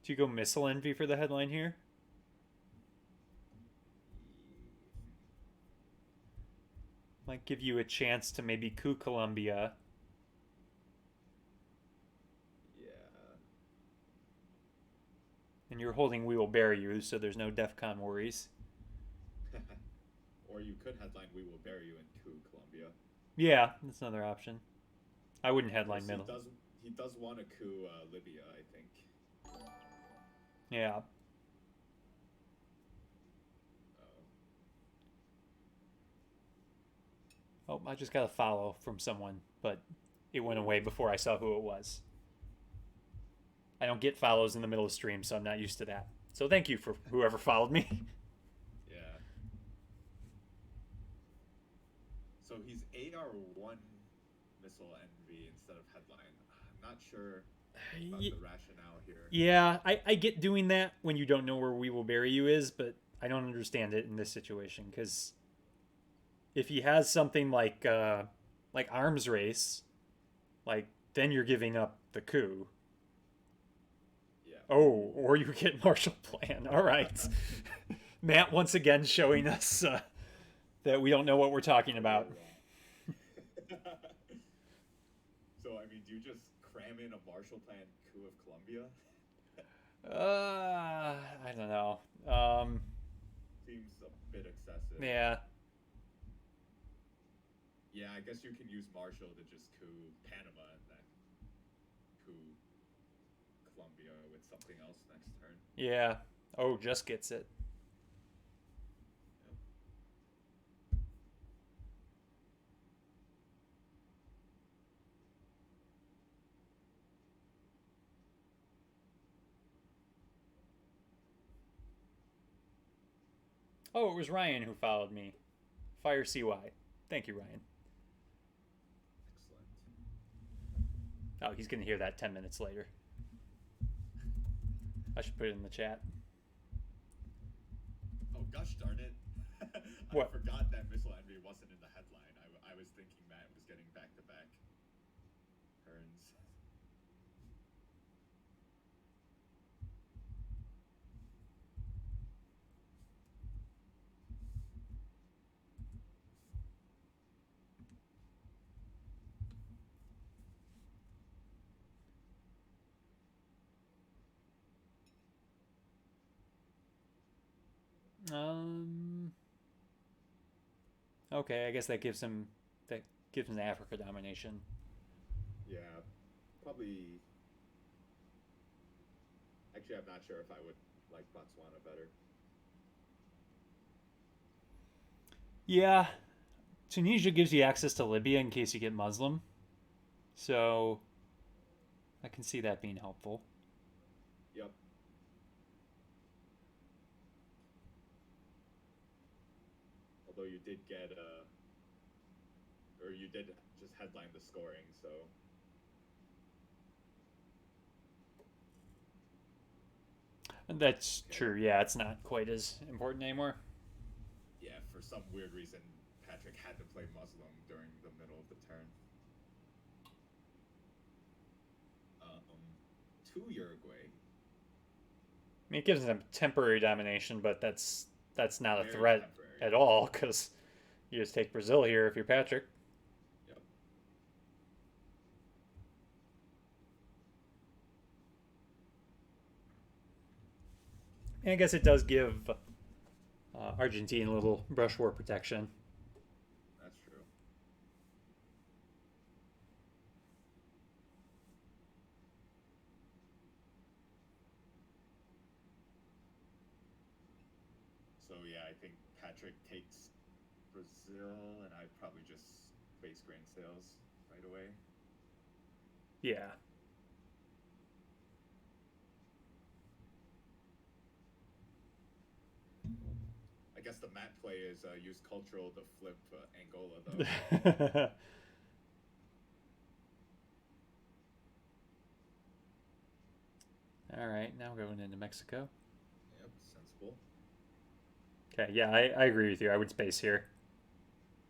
Do you go Missile Envy for the headline here? Might give you a chance to maybe coup Colombia. Yeah. And you're holding We Will Bury You, so there's no DEFCON worries. Or you could headline "We Will Bury You" in coup Colombia. Yeah, that's another option. I wouldn't Of headline course, middle. he does want to coup Libya, I think. Yeah. Uh, Oh, I just got a follow from someone, but it went away before I saw who it was. I don't get follows in the middle of stream, so I'm not used to that. So thank you for whoever followed me. yeah. So he's AR1 missile envy instead of headline. I'm not sure about the rationale here. Yeah, I get doing that when you don't know where We Will Bury You is, but I don't understand it in this situation because if he has something like arms race, like then you're giving up the coup. Yeah. Oh, or you get Marshall Plan. All right, Matt once again showing us that we don't know what we're talking about. So I mean, do you just cram in a Marshall Plan coup of Colombia? I don't know. Seems a bit excessive. Yeah, Yeah, I guess you can use Marshall to just coup Panama and then coup Colombia with something else next turn. yeah. Oh, just gets it. Yep. Oh, it was Ryan who followed me. Fire CY. Thank you, Ryan. Excellent. Oh, he's going to hear that 10 minutes later. I should put it in the chat. Oh gosh darn it! What? I forgot that Missile Envy wasn't in the headline. I was thinking Matt was getting back-to-back turns. Um. Okay, I guess that gives him the Africa domination. Yeah, probably. Actually, I'm not sure if I would like Botswana better. Yeah, Tunisia gives you access to Libya in case you get Muslim, so I can see that being helpful. Yep. Although you did get or you did just headline the scoring, so That's true. Yeah, it's not quite as important anymore. yeah, for some weird reason, Patryk had to play Muslim during the middle of the turn. Um, to Uruguay. I mean, it gives them temporary domination, but that's not a Very threat temporary. at all because you just take Brazil here if you're Patrick. Yep. And I guess it does give Argentina a little brush war protection. That's true. So yeah, I think Patryk takes Brazil, and I'd probably just base grain sales right away. Yeah. I guess the mat play is use cultural to flip Angola though. All right, now going into Mexico. Yep, sensible. Okay, yeah, I agree with you. I would space here.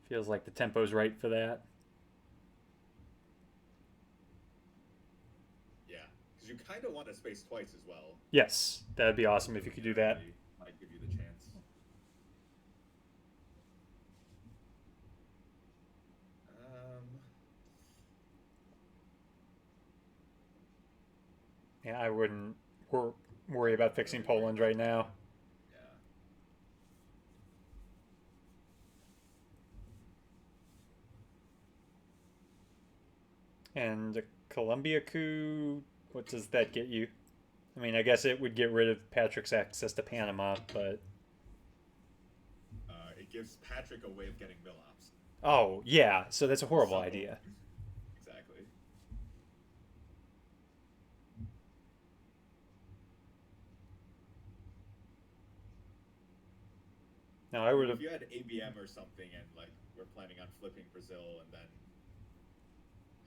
Feels like the tempo's right for that. Yeah, because you kind of want to space twice as well. Yes, that'd be awesome if you could do that. Might give you the chance. Um, Yeah, I wouldn't worry about fixing Poland right now. yeah. And the Colombia coup, what does that get you? I mean, I guess it would get rid of Patrick's access to Panama, but It gives Patryk a way of getting mill ops. oh yeah, so that's a horrible So- idea. Exactly. No, I would If have. you had ABM or something, and like we're planning on flipping Brazil, and then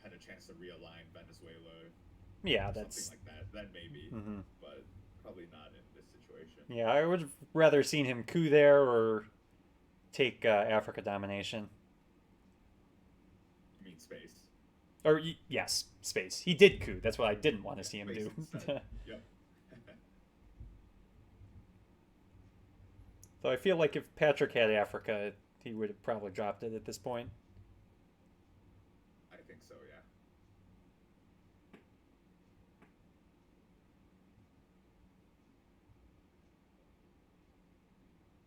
had a chance to realign Venezuela, Yeah, something that's. like that, then maybe. Mhm. But probably not in this situation. Yeah, I would have rather seen him coup there or take Africa domination. You mean space? Or yes, space. He did coup. That's what I didn't want to see him Space do. instead. Yep. So I feel like if Patrick had Africa, he would have probably dropped it at this point. I think so. Yeah.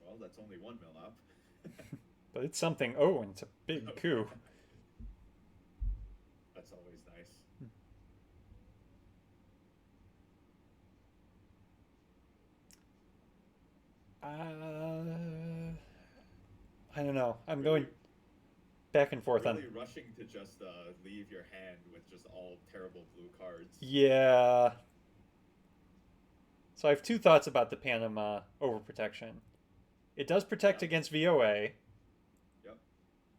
Well, that's only one mill up. But it's something. Oh, and it's a big coup. That's always nice. I don't know. I'm Really- going back and forth Really on. rushing to just leave your hand with just all terrible blue cards. Yeah. So I have two thoughts about the Panama overprotection. It does protect Yeah. against VOA, Yep.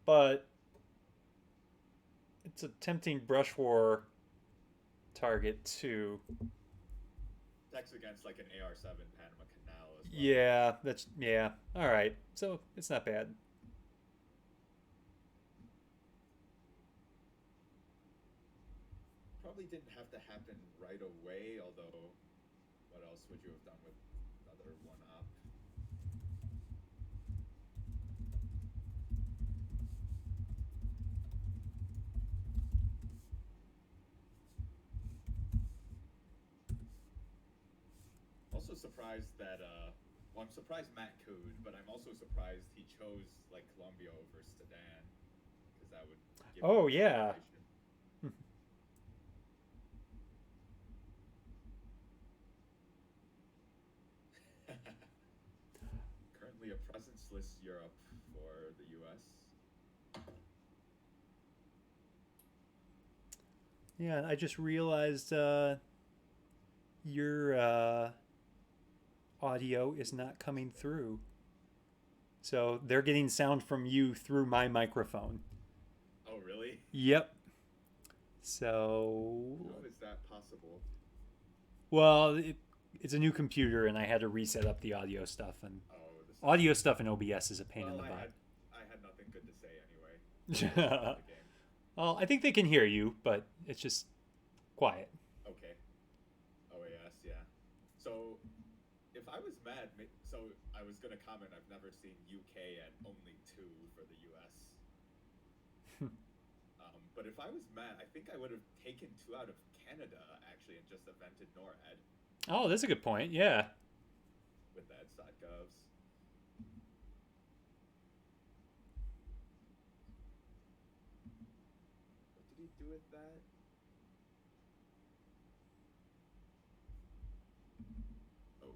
but it's a tempting brush war target too. Decks against like an AR7 Panama Canal as well. Yeah, that's yeah. All right. So it's not bad. Probably didn't have to happen right away, although what else would you have done with another one up? Also surprised that well, I'm surprised Matt cooed, but I'm also surprised he chose like Colombia over Sudan, because that would give Oh, him yeah. consideration. Currently a presence-less Europe for the U.S. Yeah, I just realized your audio is not coming through. So they're getting sound from you through my microphone. Oh, really? Yep. So, How is that possible? well, it's a new computer and I had to reset up the audio stuff. And Oh, this audio stuff in OBS is a pain in well, the I butt. had nothing good to say anyway. The game. Well, I think they can hear you, but it's just quiet. Okay. OAS, yeah. So, if I was mad, so I was gonna comment. I've never seen UK at only 2 for the US. But if I was mad, I think I would have taken 2 out of Canada actually and just evented NORAD. Oh, that's a good point. Yeah. winless.govs. What did he do with that? Oh,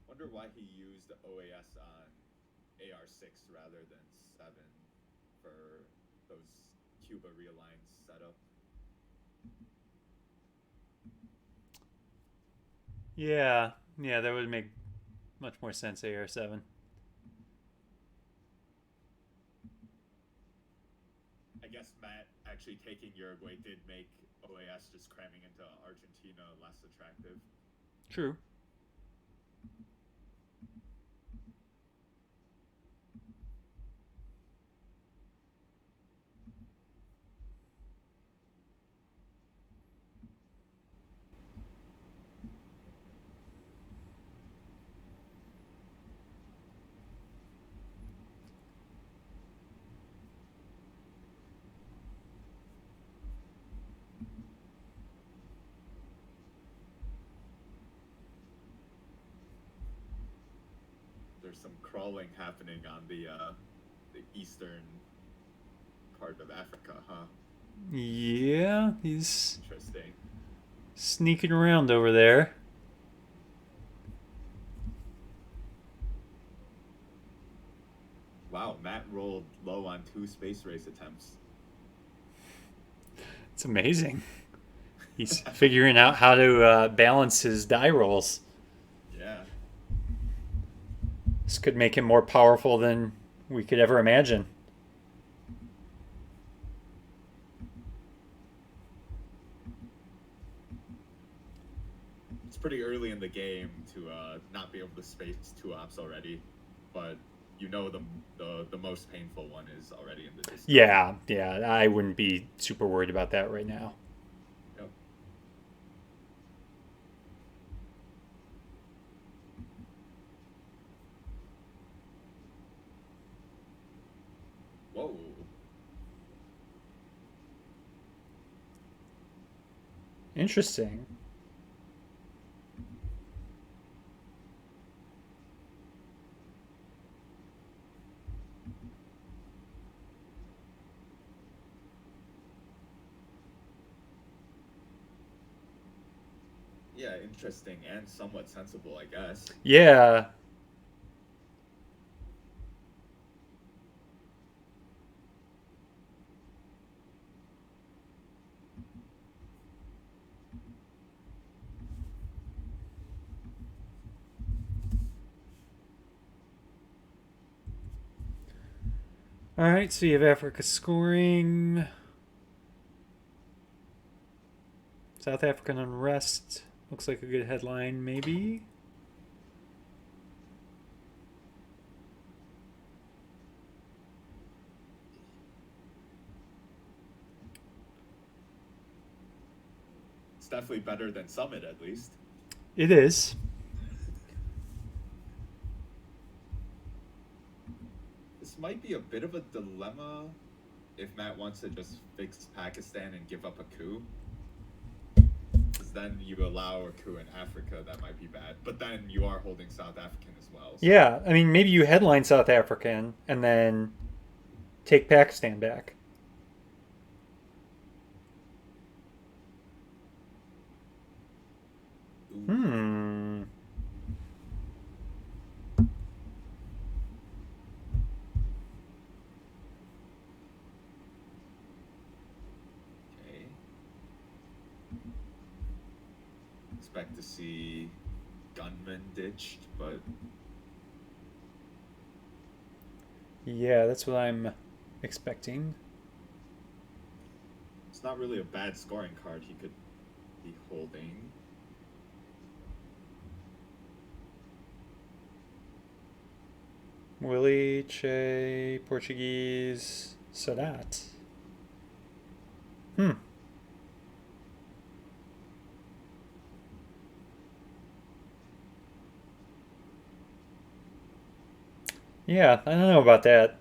wonder why he used OAS on AR6 rather than 7 for those Cuba realigned setup. Yeah, yeah, that would make much more sense. AR7. I guess Matt actually taking Uruguay did make OAS just cramming into Argentina less attractive. True. There's some crawling happening on the eastern part of Africa, huh? Yeah, he's Interesting. sneaking around over there. Wow, Matt rolled low on 2 space race attempts. It's amazing. He's figuring out how to balance his die rolls. Yeah. This could make him more powerful than we could ever imagine. It's pretty early in the game to not be able to space 2 ops already, but you know the most painful one is already in the distance. Yeah, yeah, I wouldn't be super worried about that right now. Yep. Whoa. Interesting. Yeah, interesting and somewhat sensible, I guess. Yeah. All right, so you have Africa scoring. South African unrest. Looks like a good headline, maybe. It's definitely better than Summit, at least. It is. This might be a bit of a dilemma if Matt wants to just fix Pakistan and give up a coup. Because then you allow a coup in Africa, that might be bad. But then you are holding South African as well. So. Yeah, I mean, maybe you headline South African and then take Pakistan back. Hmm. Okay. Expect to see gunmen ditched, but Yeah, that's what I'm expecting. it's not really a bad scoring card he could be holding. Willie, Che, Portuguese, Sadat. Hmm. Yeah, I don't know about that.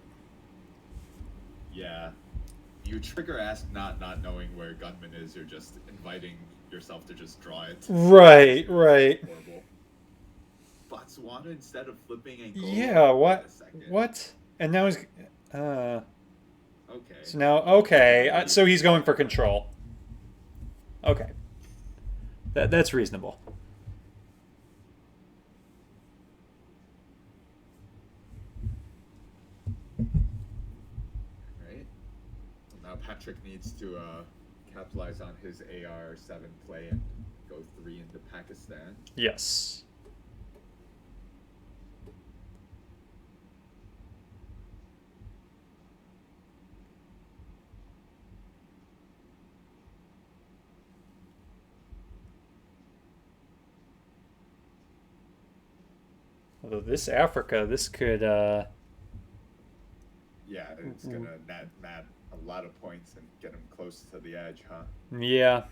you trigger ask not knowing where gunman is, you're just inviting yourself to just draw it. Right, right. Horrible. Botswana instead of flipping Angola. Yeah, what? Wait a second. What? And now he's Okay. so now okay, so he's going for control. Okay. That's reasonable. Right. Well, now Patryk needs to capitalize on his AR-7 play and go 3 into Pakistan. Yes. Although this Africa, this could Yeah, it's gonna nab a lot of points and get him close to the edge, huh? yeah.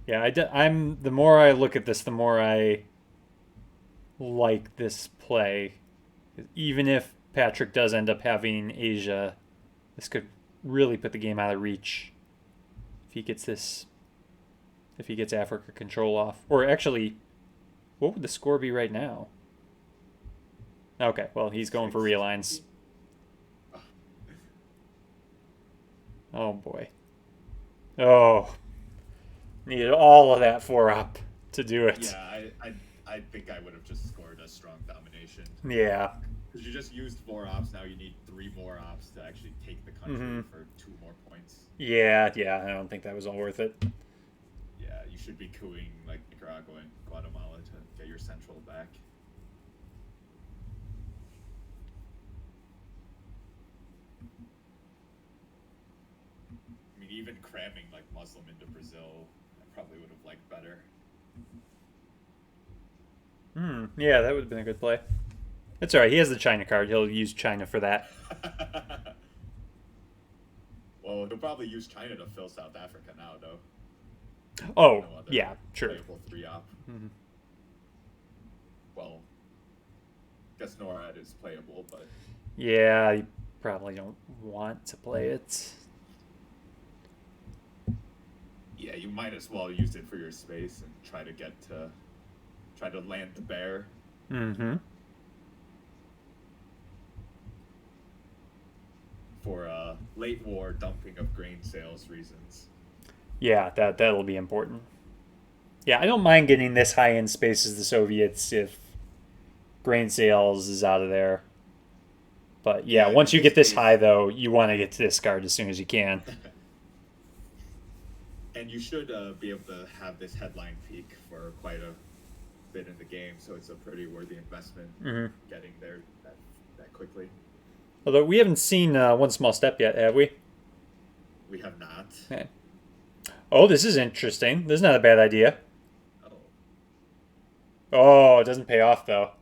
Yeah, I'm the more I look at this, the more I like this play. Even if Patryk does end up having Asia, this could really put the game out of reach if he gets this, if he gets Africa control off. Or actually, what would the score be right now? Okay, well, he's going for realigns. Oh boy. Oh, needed all of that 4-up to do it. Yeah, I think I would have just scored a strong domination. Yeah. Because you just used 4 ops, now you need 3 more ops to actually take the country for 2 more points. Yeah, I don't think that was all worth it. Yeah, you should be cooing like Nicaragua and Guatemala to get your central back. I mean, even cramming like Muslim into Brazil, I probably would have liked better. Yeah, that would have been a good play. That's alright, he has the China card. He'll use China for that. Well, he'll probably use China to fill South Africa now, though. Oh, No other yeah, sure. playable 3-op. Well, I guess NORAD is playable, but Yeah, you probably don't want to play it. yeah, you might as well use it for your space and try to land the bear. For late war dumping of grain sales reasons. Yeah, that'll be important. Yeah, I don't mind getting this high in space as the Soviets if grain sales is out of there. But yeah, Yeah, once in you get this this case- high, though, you want to get to this card as soon as you can. And you should be able to have this headline peak for quite a bit in the game, so it's a pretty worthy investment getting there that quickly. Although we haven't seen One Small Step yet, have we? We have not. Okay. Oh, this is interesting. This is not a bad idea. Oh. Oh, it doesn't pay off, though.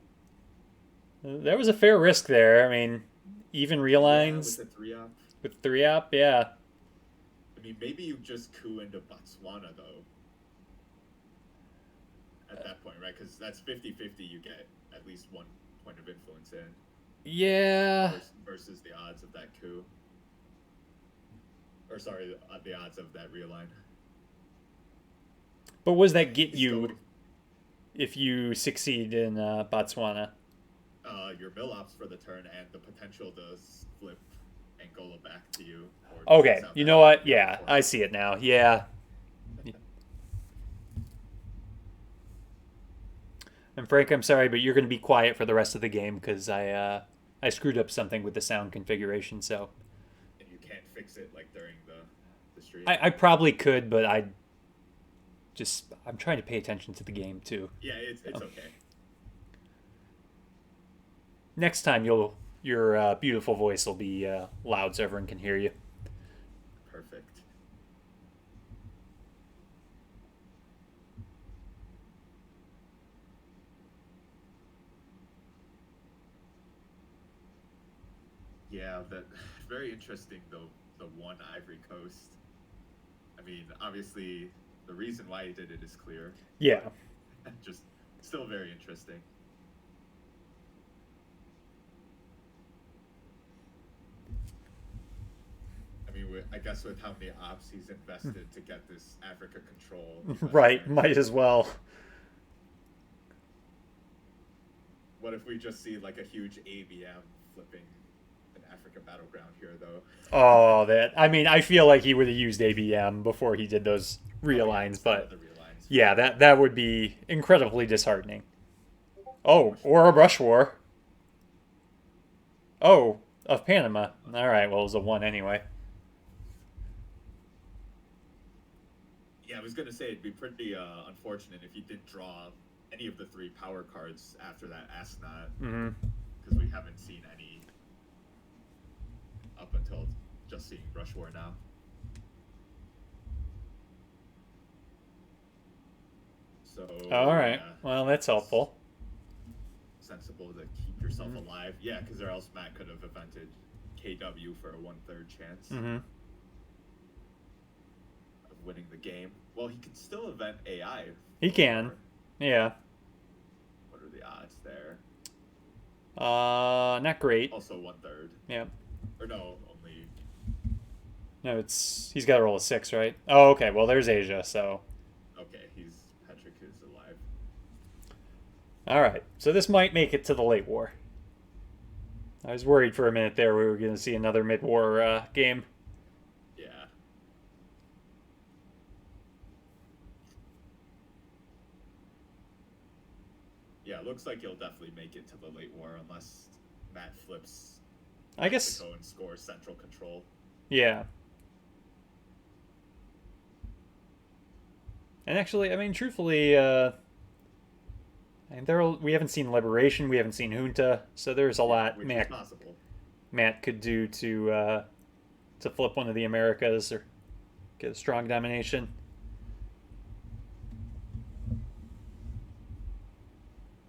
There was a fair risk there. I mean, even realigns Yeah, with the 3-op. with 3-op, yeah. I mean, maybe you just coup into Botswana, though. At that point, right? Because that's 50-50, you get at least 1 point of influence in. Yeah. Versus the odds of that coup. Or sorry, the odds of that realign. But what does that get Still- you if you succeed in Botswana? Your mill ops for the turn and the potential to flip Angola back to you. Or Okay, South you know what? Africa Yeah, before. I see it now. Yeah. And Frank, I'm sorry, but you're going to be quiet for the rest of the game because I screwed up something with the sound configuration. So And you can't fix it like during the stream. I probably could, but I'm trying to pay attention to the game too. Yeah, it's okay. Next time your beautiful voice will be loud so everyone can hear you. Perfect. Yeah, that very interesting though. The one Ivory Coast. I mean, obviously, the reason why he did it is clear. Yeah. Just still very interesting. I mean, I guess with how many ops he's invested to get this Africa control. Right, might as well. What if we just see like a huge ABM flipping an Africa battleground here, though? Oh, that. I mean, I feel like he would have used ABM before he did those realigns, Some of but the realigns. yeah, that would be incredibly disheartening. Oh, or a brush war. Oh, of Panama. All right, well, it was a 1 anyway. Yeah, I was gonna say it'd be pretty unfortunate if you did draw any of the 3 power cards after that astronaut, Mm-hmm. because we haven't seen any up until just seeing Brush War now. So. All right. Yeah, Well, that's helpful. sensible to keep yourself alive. Yeah, because or else Matt could have evented KW for a 1/3 chance Mm-hmm. of winning the game. Well, he could still event AI. He can. Yeah. What are the odds there? Not great. Also 1/3. Yeah. Or no, only. No, he's got to roll a 6, right? Oh, okay. Well, there's Asia, so. Okay, Patryk is alive. All right. So this might make it to the late war. I was worried for a minute there we were going to see another mid-war game. Yeah. Yeah, it looks like he'll definitely make it to the late war unless Matt flips I guess. Mexico and scores central control. Yeah. And actually, I mean, truthfully, and we haven't seen Liberation, we haven't seen Junta, so there's a lot Which is possible. Matt could do to flip one of the Americas or get a strong domination.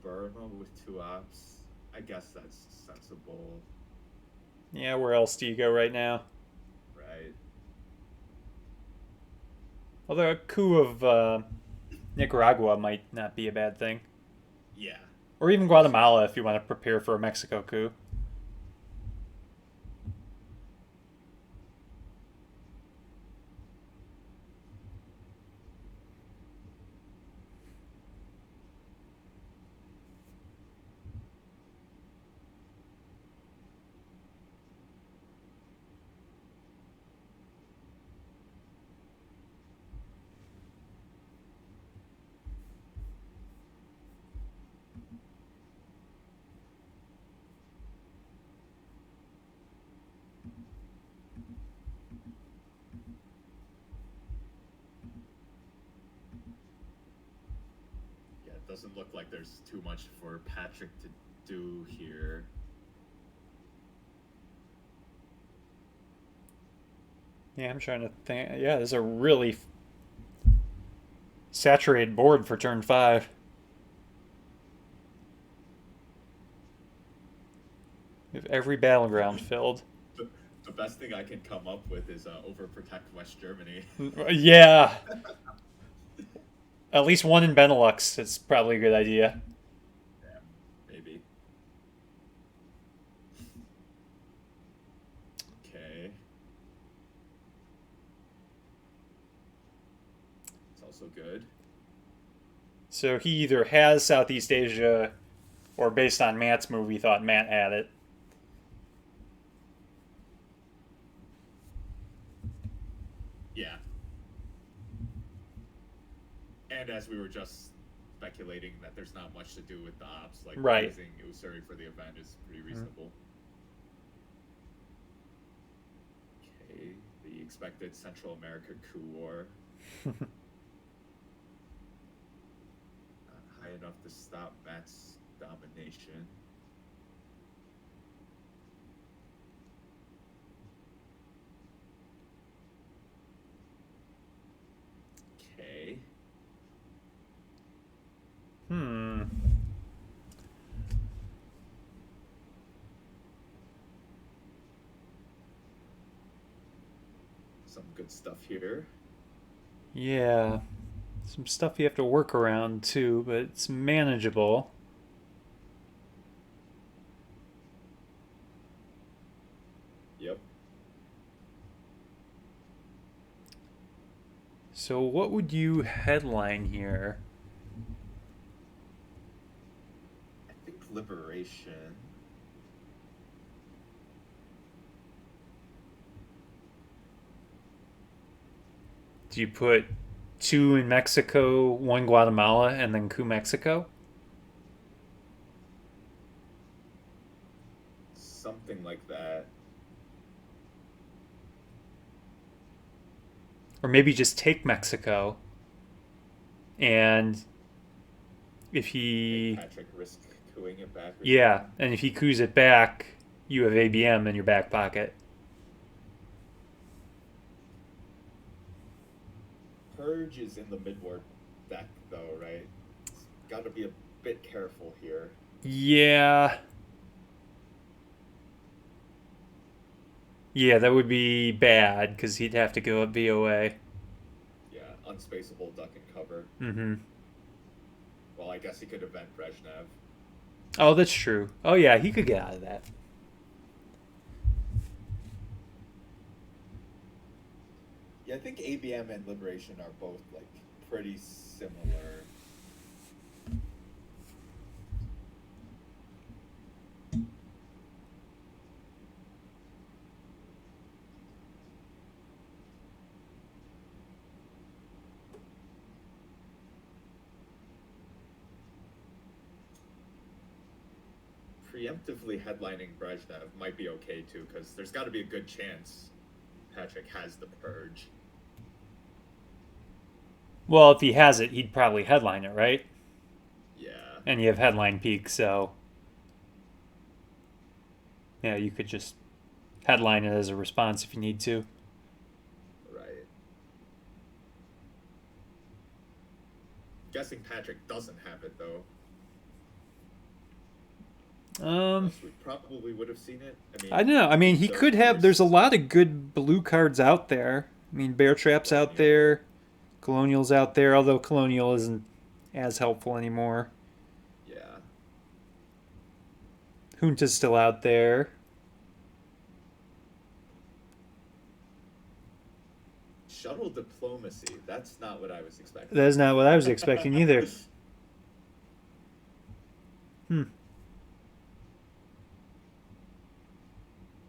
Burma with 2 ops. I guess that's sensible, Yeah, where else do you go right now? right? Although a coup of Nicaragua might not be a bad thing. Yeah. Or even Guatemala if you want to prepare for a Mexico coup. Yeah, it doesn't look like there's too much for Patryk to do here. Yeah, I'm trying to think. Yeah, there's a really saturated board for turn 5. We have every battleground filled. The best thing I can come up with is overprotect West Germany. Yeah. At least one in Benelux. It's probably a good idea. Yeah, maybe. Okay. It's also good. So he either has Southeast Asia, or based on Matt's move, he thought Matt had it. Yeah. And as we were just speculating that there's not much to do with the ops, like Right. using Usuri for the event is pretty reasonable. Okay, the expected Central America coup war. Not high enough to stop Matt's domination. Okay. Hmm. Some good stuff here. Yeah. Some stuff you have to work around too, but it's manageable. Yep. So what would you headline here? I think Liberation. Do you put 2 in Mexico, 1 Guatemala, and then coup Mexico? Something like that. Or maybe just take Mexico, and if he, Patrick risk cooing it back. yeah, Something. and if he coups it back, you have ABM in your back pocket. Purge is in the midward deck, though, right? Got to be a bit careful here. Yeah. Yeah, that would be bad because he'd have to go up VOA. Yeah, unspaceable duck and cover. Mm-hmm. Well, I guess he could event Brezhnev. Oh, that's true. Oh, yeah, he could get out of that. Yeah, I think ABM and Liberation are both like pretty similar. Preemptively headlining Brezhnev might be okay too, because there's got to be a good chance Patrick has the purge. Well, if he has it, he'd probably headline it, right? Yeah. And you have headline peak, so yeah, you could just headline it as a response if you need to. Right. Guessing Patrick doesn't have it though. We probably would have seen it. I don't know. I mean, he could have. There's a lot of good blue cards out there. I mean, Bear Trap's out there, Colonial's out there, although Colonial isn't as helpful anymore. Yeah. Junta's still out there. Shuttle diplomacy. That's not what I was expecting. That's not what I was expecting either.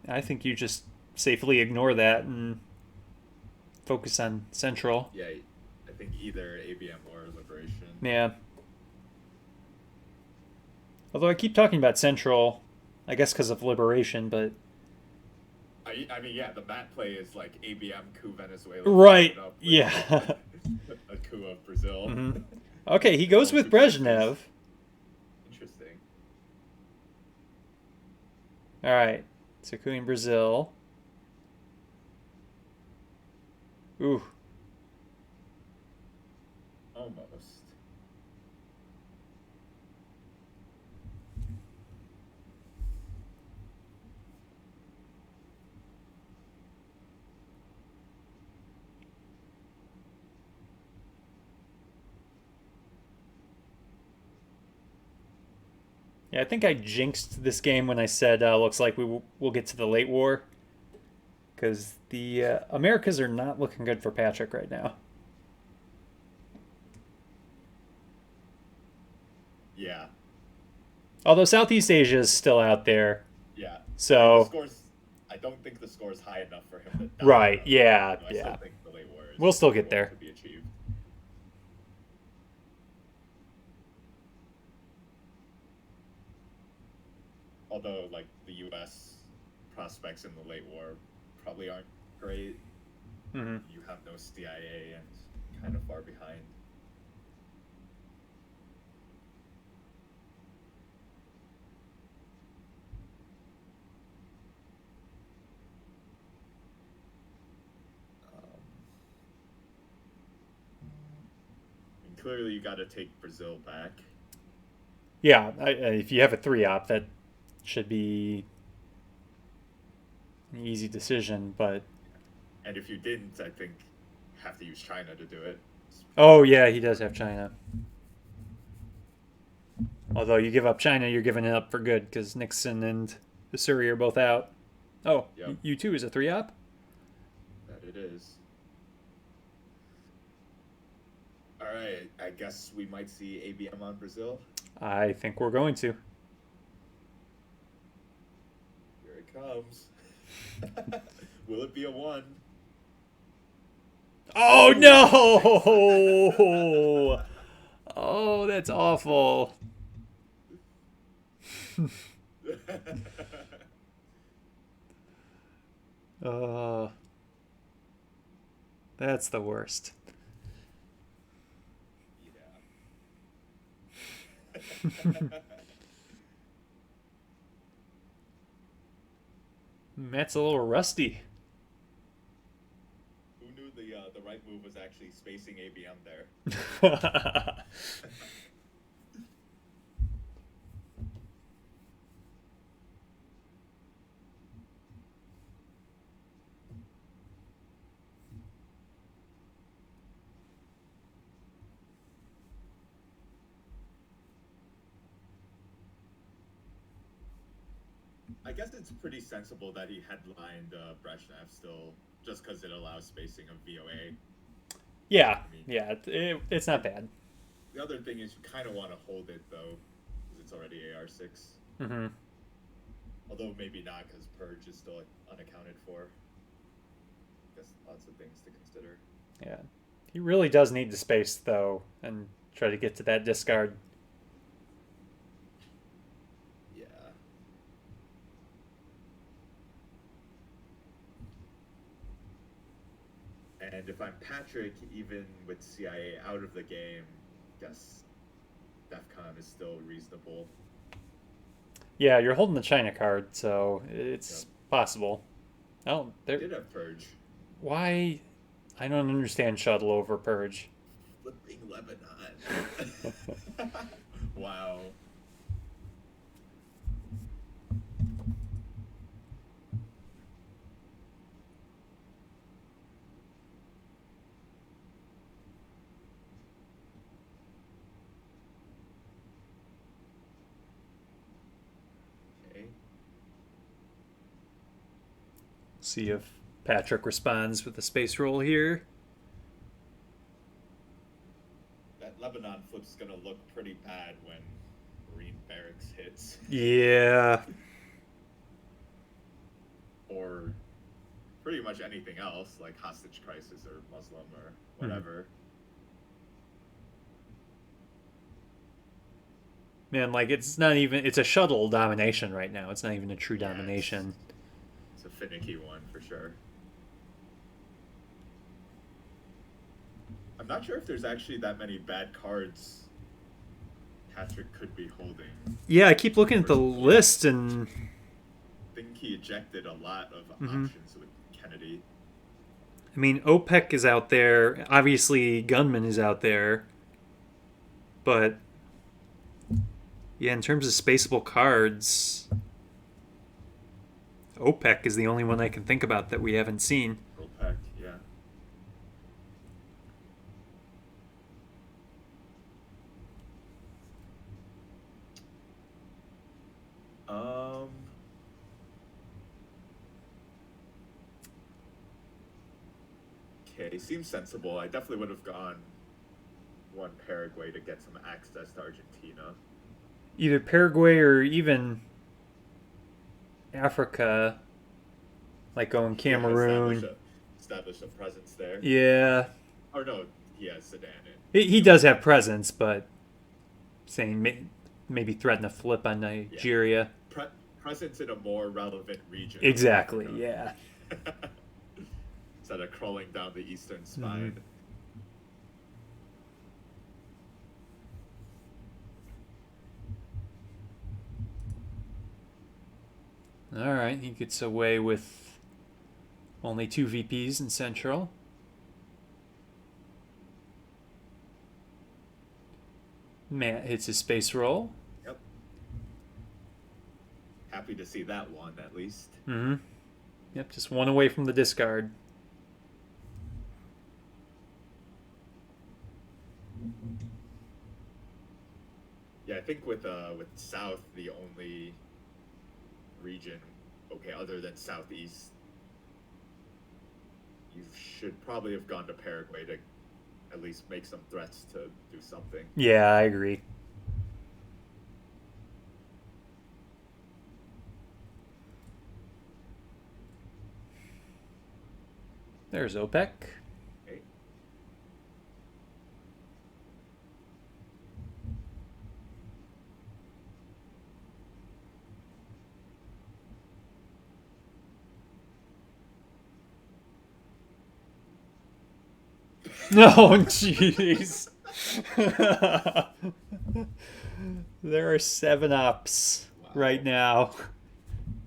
I think you just safely ignore that and focus on Central. Yeah, I think either ABM or Liberation. Yeah. Although I keep talking about Central, I guess because of Liberation, but I mean, yeah, the mat play is like ABM coup Venezuela. right, yeah. A coup of Brazil. Mm-hmm. Okay, he goes with Brezhnev. Interesting. All right, so coup in Brazil. Ooh. Almost. Yeah, I think I jinxed this game when I said looks like we'll get to the late war. Because the Americas are not looking good for Patryk right now. Yeah. Although Southeast Asia is still out there. Yeah. So the scores, I don't think the score's high enough for him to die. Right, yeah, I yeah. still think the late war is We'll still get there. to be achieved. Although, like, the U.S. prospects in the late war probably aren't great. Mm-hmm. You have no CIA and kind of far behind. And clearly, you got to take Brazil back. Yeah, if you have a 3-op, that should be an easy decision, but... And if you didn't, I think have to use China to do it. Oh, yeah, he does have China. Although you give up China, you're giving it up for good, because Nixon and Missouri are both out. Oh, Yep. U2 is a 3-op? That it is. All right, I guess we might see ABM on Brazil. I think we're going to. Here it comes. Will it be a 1? Oh no! Oh, that's awful. Uh, that's the worst. Yeah. Matt's a little rusty. Who knew the right move was actually spacing ABM there? I guess it's pretty sensible that he headlined Brezhnev still, just because it allows spacing of VOA. Yeah, I mean, yeah, it's not bad. the other thing is you kind of want to hold it though, because it's already AR6. Mm-hmm. Although maybe not, because Purge is still unaccounted for. Guess lots of things to consider. Yeah, he really does need the space though, and try to get to that discard. Yeah. And if I'm Patryk, even with CIA out of the game, guess DEFCON is still reasonable. Yeah, you're holding the China card, so it's Yep. possible. Oh, He there. did have Purge. Why? I don't understand shuttle over purge. Flipping Lebanon. Wow. Okay. See if Patryk responds with a space roll here. That Lebanon flip's gonna look pretty bad when Marine Barracks hits. Yeah. Or pretty much anything else, like Hostage Crisis or Muslim or whatever. Man, like it's not even it's a shuttle domination right now. It's not even a true Yeah, domination. It's a finicky one for sure. I'm not sure if there's actually that many bad cards Patrick could be holding. Yeah, I keep looking at the list and I think he ejected a lot of options with Kennedy. I mean OPEC is out there, obviously Gunman is out there. But yeah, in terms of spaceable cards, OPEC is the only one I can think about that we haven't seen. OPEC, yeah. Um. Okay, seems sensible. I definitely would have gone one Paraguay to get some access to Argentina. Either Paraguay or even Africa, like going Cameroon. Yeah, establish a presence there. Yeah. Or no, he has Sedan in. He does have presence, but saying maybe threaten a flip on Nigeria. Presence in a more relevant region. Exactly, yeah. Instead of crawling down the eastern spine. All right, he gets away with only 2 VPs in Central. Matt hits his space roll. Yep. Happy to see that one, at least. Mm-hmm. Yep, just one away from the discard. Yeah, I think with South, the only region, okay, other than Southeast, you should probably have gone to Paraguay to at least make some threats to do something. Yeah, I agree. There's OPEC. Okay. Oh, jeez. There are 7 ops right now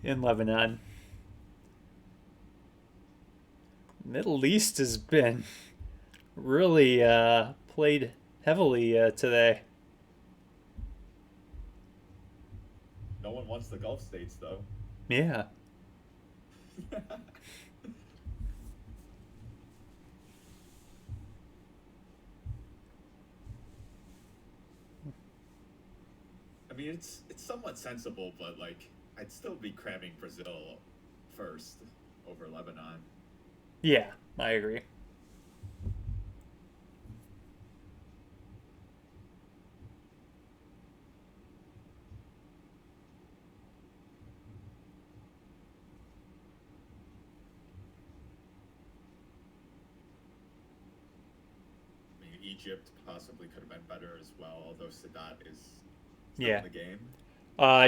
in Lebanon. Middle East has been really played heavily today. No one wants the Gulf states, though. Yeah. I mean, it's somewhat sensible, but like, I'd still be cramming Brazil first over Lebanon. Yeah, I agree. I mean, Egypt possibly could have been better as well, although Sadat is still Yeah. in the game.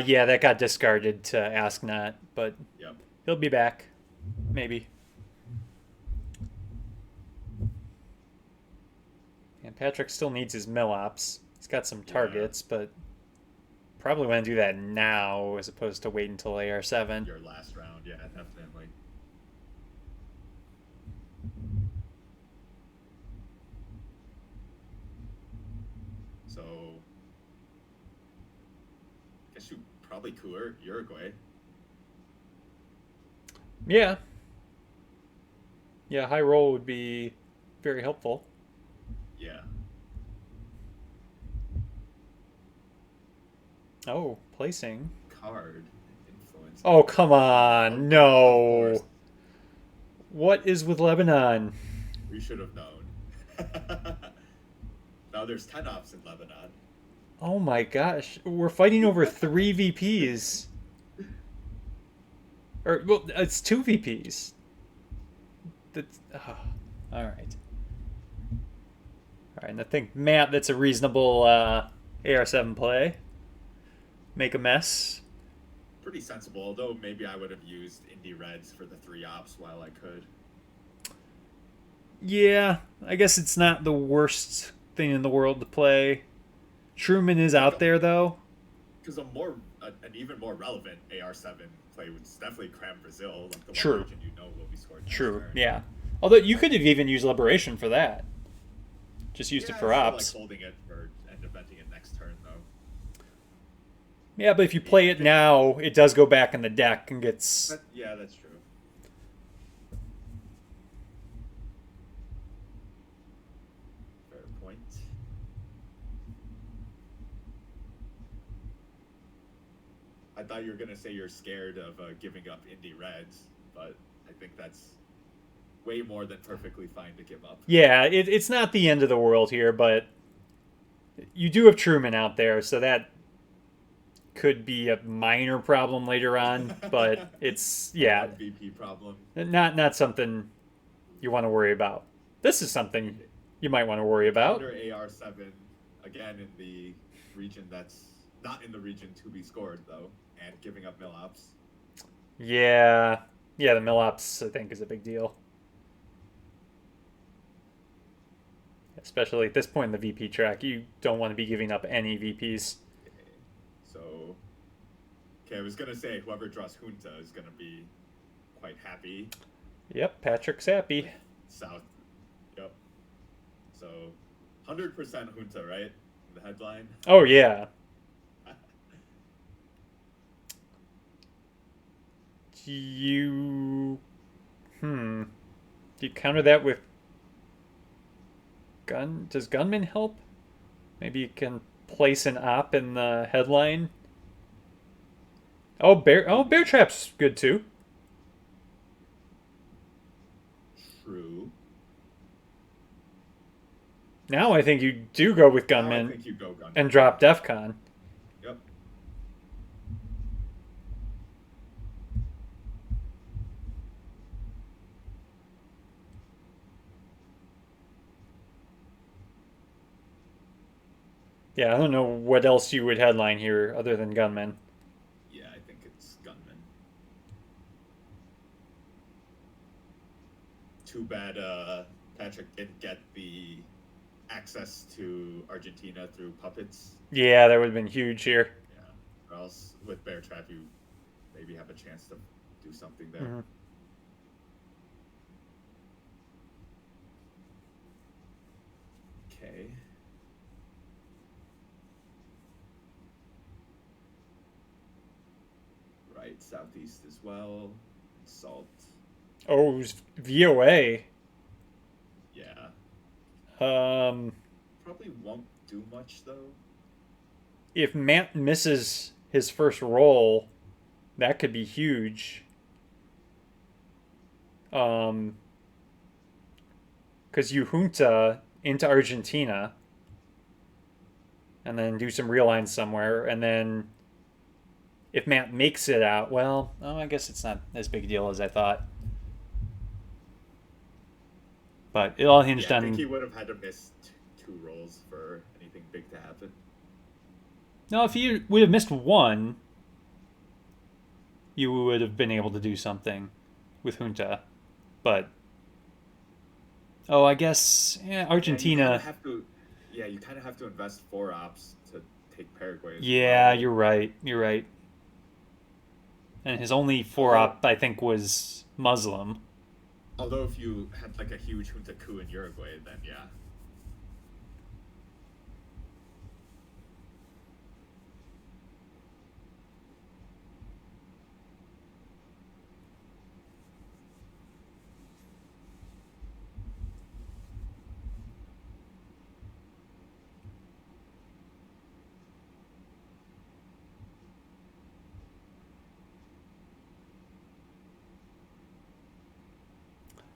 Yeah, that got discarded to ask not, but Yep. he'll be back. Maybe. And Patryk still needs his mill ops. He's got some targets, but probably want to do that now as opposed to wait until AR7. Your last round, yeah, definitely. So, I guess you probably cooler Uruguay. Yeah. Yeah, high roll would be very helpful. Yeah. Oh, placing. Card influence. Oh, come on. Of No. course. What is with Lebanon? We should have known. Now there's 10 ops in Lebanon. Oh my gosh. We're fighting over 3 VPs. Or, well, it's 2 VPs. That's, all right. All right, and I think, Matt, that's a reasonable AR7 play. Make a mess. Pretty sensible, although maybe I would have used Indie Reds for the 3 ops while I could. Yeah, I guess it's not the worst thing in the world to play. Truman is out there, though. Because an even more relevant AR7 play would definitely cram Brazil, like the True. one region you know will be scored next True, turn. yeah. Although you could have even used Liberation for that. Just used it for I still ops. like holding it for and eventing it next turn, though. Yeah, but if you play it now, it does go back in the deck and gets... Yeah, that's true. Fair point. I thought you were going to say you're scared of giving up Indie Reds, but I think that's way more than perfectly fine to give up. Yeah, it's not the end of the world here, but you do have Truman out there, so that could be a minor problem later on, but it's, yeah, One VP problem. not something you want to worry about. This is something you might want to worry about. Under AR7, again in the region that's not in the region to be scored, though, and giving up mill ops. Yeah, the mill ops, I think, is a big deal. Especially at this point in the VP track, you don't want to be giving up any VPs. So, okay, I was going to say whoever draws Junta is going to be quite happy. Yep, Patrick's happy. South. Yep. So, 100% Junta, right? The headline. Oh, yeah. You... Do you counter that with... Does Gunman help? Maybe you can place an op in the headline. Oh, Bear Trap's good too. True. Now I think you do go with Now I gunman think you go gunman. and drop DEFCON. Yep. Yeah, I don't know what else you would headline here other than gunman. Yeah, I think it's gunman. Too bad Patrick didn't get the access to Argentina through puppets. Yeah, that would have been huge here. Yeah. Or else with Bear Trap you maybe have a chance to do something there. Mhm. Okay. Right, southeast as well. Salt. Oh, it was VOA. Yeah. Um, Probably won't do much though. if Matt misses his first roll, that could be huge. Because you junta into Argentina, and then do some real lines somewhere, and then if Matt makes it out, well, oh, I guess it's not as big a deal as I thought. But it all hinged Yeah, I think on. he would have had to miss two rolls for anything big to happen. No, if you would have missed one, you would have been able to do something with junta. But oh, I guess Argentina. Yeah, you kind of have to invest 4 ops to take Paraguay. Yeah, you're right. You're right. And his only 4 op, I think, was Muslim. Although if you had like a huge junta coup in Uruguay, then yeah.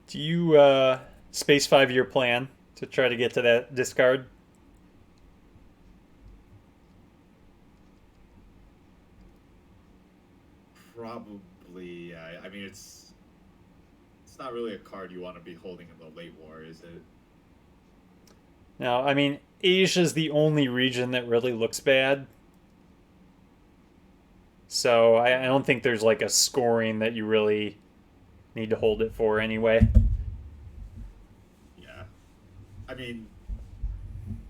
Do you space 5 year plan to try to get to that discard? Probably. I mean, it's not really a card you want to be holding in the late war, is it? No, I mean Asia's the only region that really looks bad. So I don't think there's like a scoring that you really need to hold it for anyway. Yeah. I mean,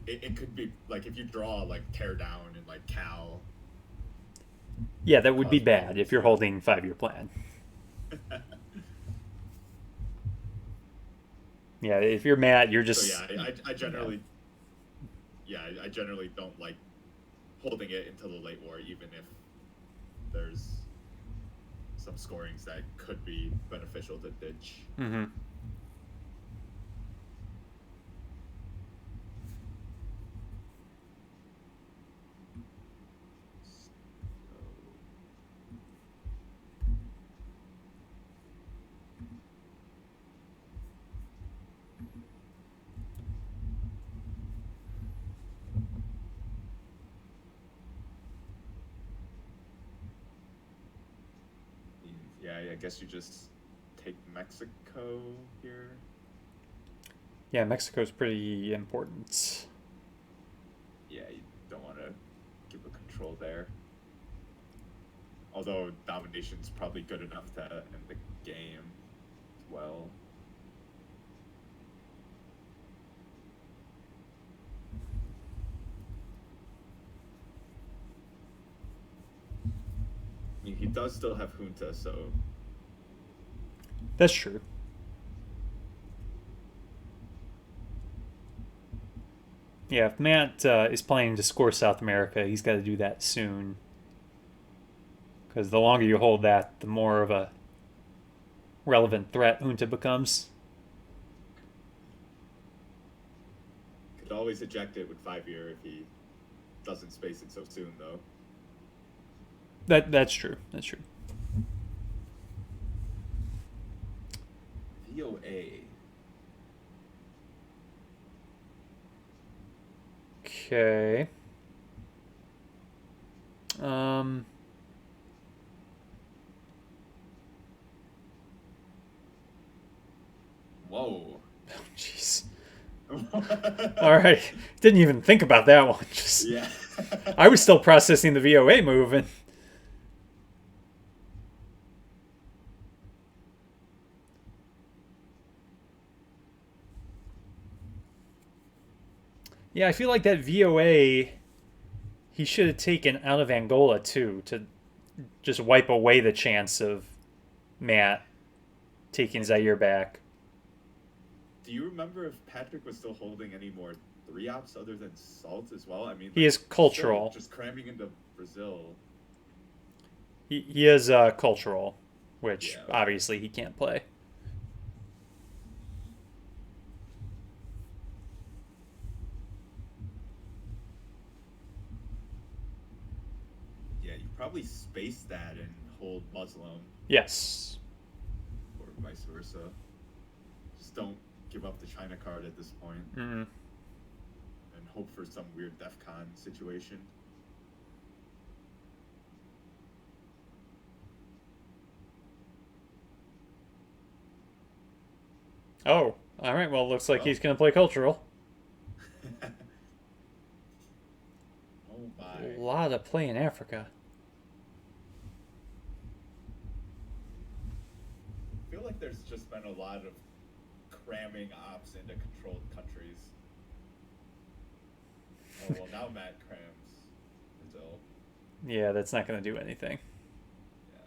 it could be like if you draw like tear down and like Cal. Yeah, that would be bad if you're holding 5 year plan. Yeah, if you're Matt, you're just. So yeah, I generally. Yeah, I generally don't like holding it until the late war, even if there's some scorings that could be beneficial to ditch. Mm-hmm. Yeah, I guess you just take Mexico here. Yeah, Mexico's pretty important. Yeah, you don't want to give a control there. Although domination's probably good enough to end the game as well. I mean, he does still have junta, so That's true. Yeah, if Matt is planning to score South America, he's got to do that soon. Because the longer you hold that, the more of a relevant threat Junta becomes. could always eject it with 5 year if he doesn't space it so soon, though. That's true. That's true. VOA. Okay. Um. Whoa. Jeez. All right. Didn't even think about that one. Just Yeah. I was still processing the VOA move, and yeah, I feel like that VOA he should have taken out of Angola too to just wipe away the chance of Matt taking Zaire back. Do you remember if Patryk was still holding any more 3-ops other than Salt as well? I mean, He is cultural. still just cramming into Brazil. He is cultural, which Yeah. obviously he can't play. Yeah, you probably space that and hold Muslim Yes. or vice versa. Just don't give up the China card at this point Mm. and hope for some weird DEF CON situation. Oh, all right. Well, looks like Well. he's going to play cultural. Oh A my. lot of play in Africa. I feel like there's just been a lot of cramming ops into controlled countries. Oh, well, now Matt crams Brazil. Yeah, that's not going to do anything. Yeah.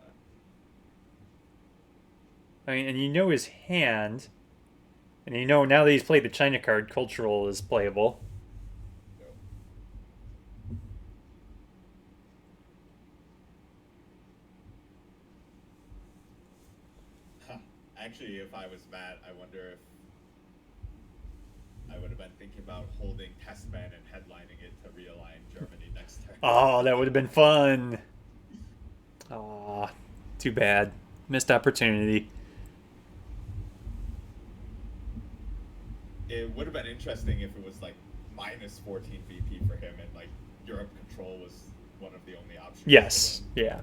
I mean, and you know his hand, and you know now that he's played the China card, cultural is playable. Yep. Huh. Actually, if I was Matt, I wonder if I would have been thinking about holding Testman and headlining it to realign Germany next turn. Oh, that would have been fun. Aw, too bad. Missed opportunity. It would have been interesting if it was like minus 14 VP for him and like Europe control was one of the only options. Yes, for him. yeah.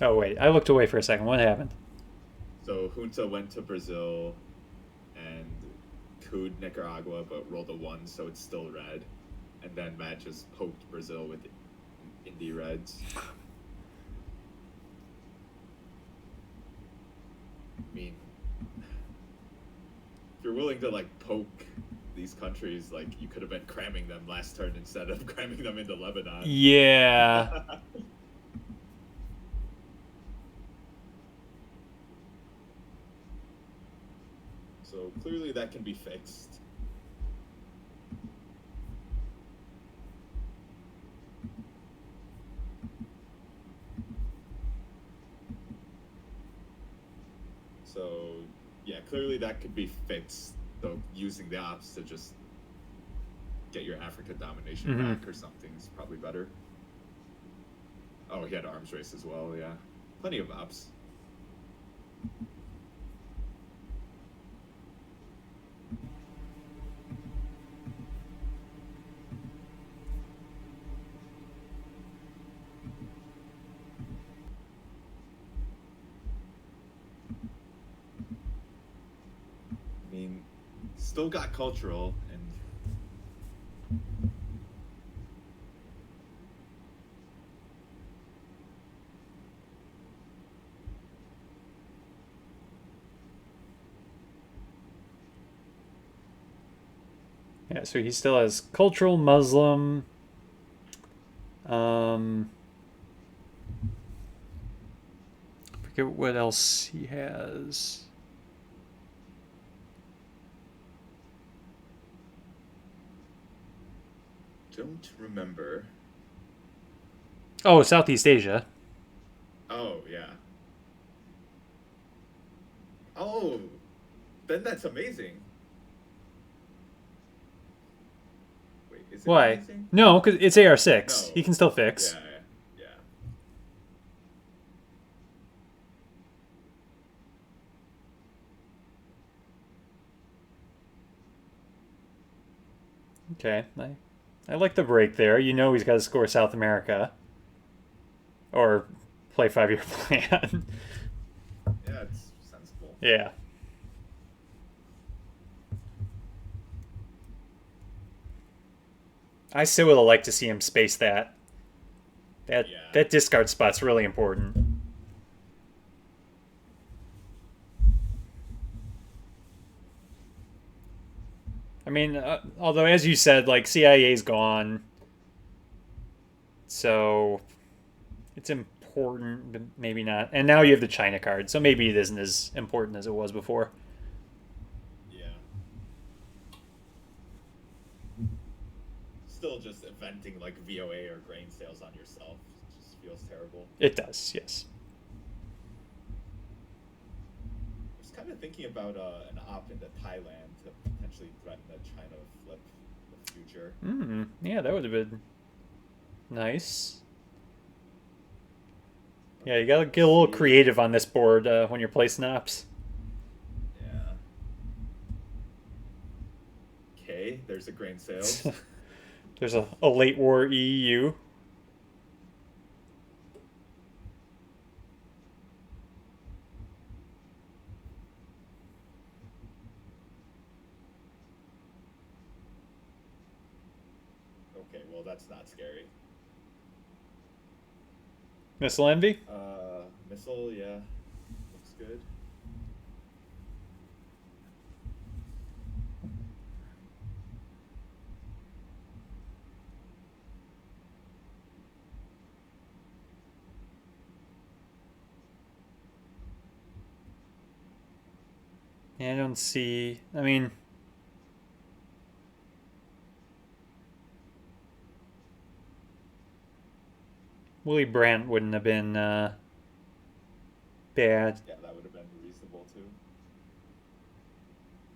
Oh, wait. I looked away for a second. What happened? So Junta went to Brazil and cooed Nicaragua, but rolled a 1, so it's still red. And then Matt just poked Brazil with Indie Reds. I mean, if you're willing to like poke these countries, like you could have been cramming them last turn instead of cramming them into Lebanon. Yeah. So clearly that can be fixed. So yeah, clearly that could be fixed. So using the ops to just get your Africa domination Mhm. back or something is probably better. Oh, he had arms race as well. Yeah, plenty of ops. I mean, still got cultural and Yeah, so he still has cultural Muslim. Um, forget what else he has. Don't remember. Oh, Southeast Asia. Oh yeah. Oh, then that's amazing. Wait, is it Why? amazing? No, because it's AR6. He No. can still Yeah, fix. yeah. Okay, I like the break there. You know he's got to score South America or play 5 year plan. Yeah, it's sensible. Yeah. I still would have liked to see him space that. That Yeah. that discard spot's really important. I mean, although as you said, like CIA's gone, so it's important, but maybe not. And now you have the China card, so maybe it isn't as important as it was before. Yeah. Still just inventing like VOA or grain sales on yourself just feels terrible. It does, yes. I was kind of thinking about an op into Thailand to potentially threaten a China flip in the future. Yeah, that would have been nice. Yeah, you gotta get a little creative on this board when you're placing ops. Yeah. Okay, there's a grain sales. There's a late war EU. Okay, well that's not scary. Missile Envy? Missile, yeah, looks good. Yeah, I don't see. I mean, Willie Brandt wouldn't have been bad. Yeah, that would have been reasonable too.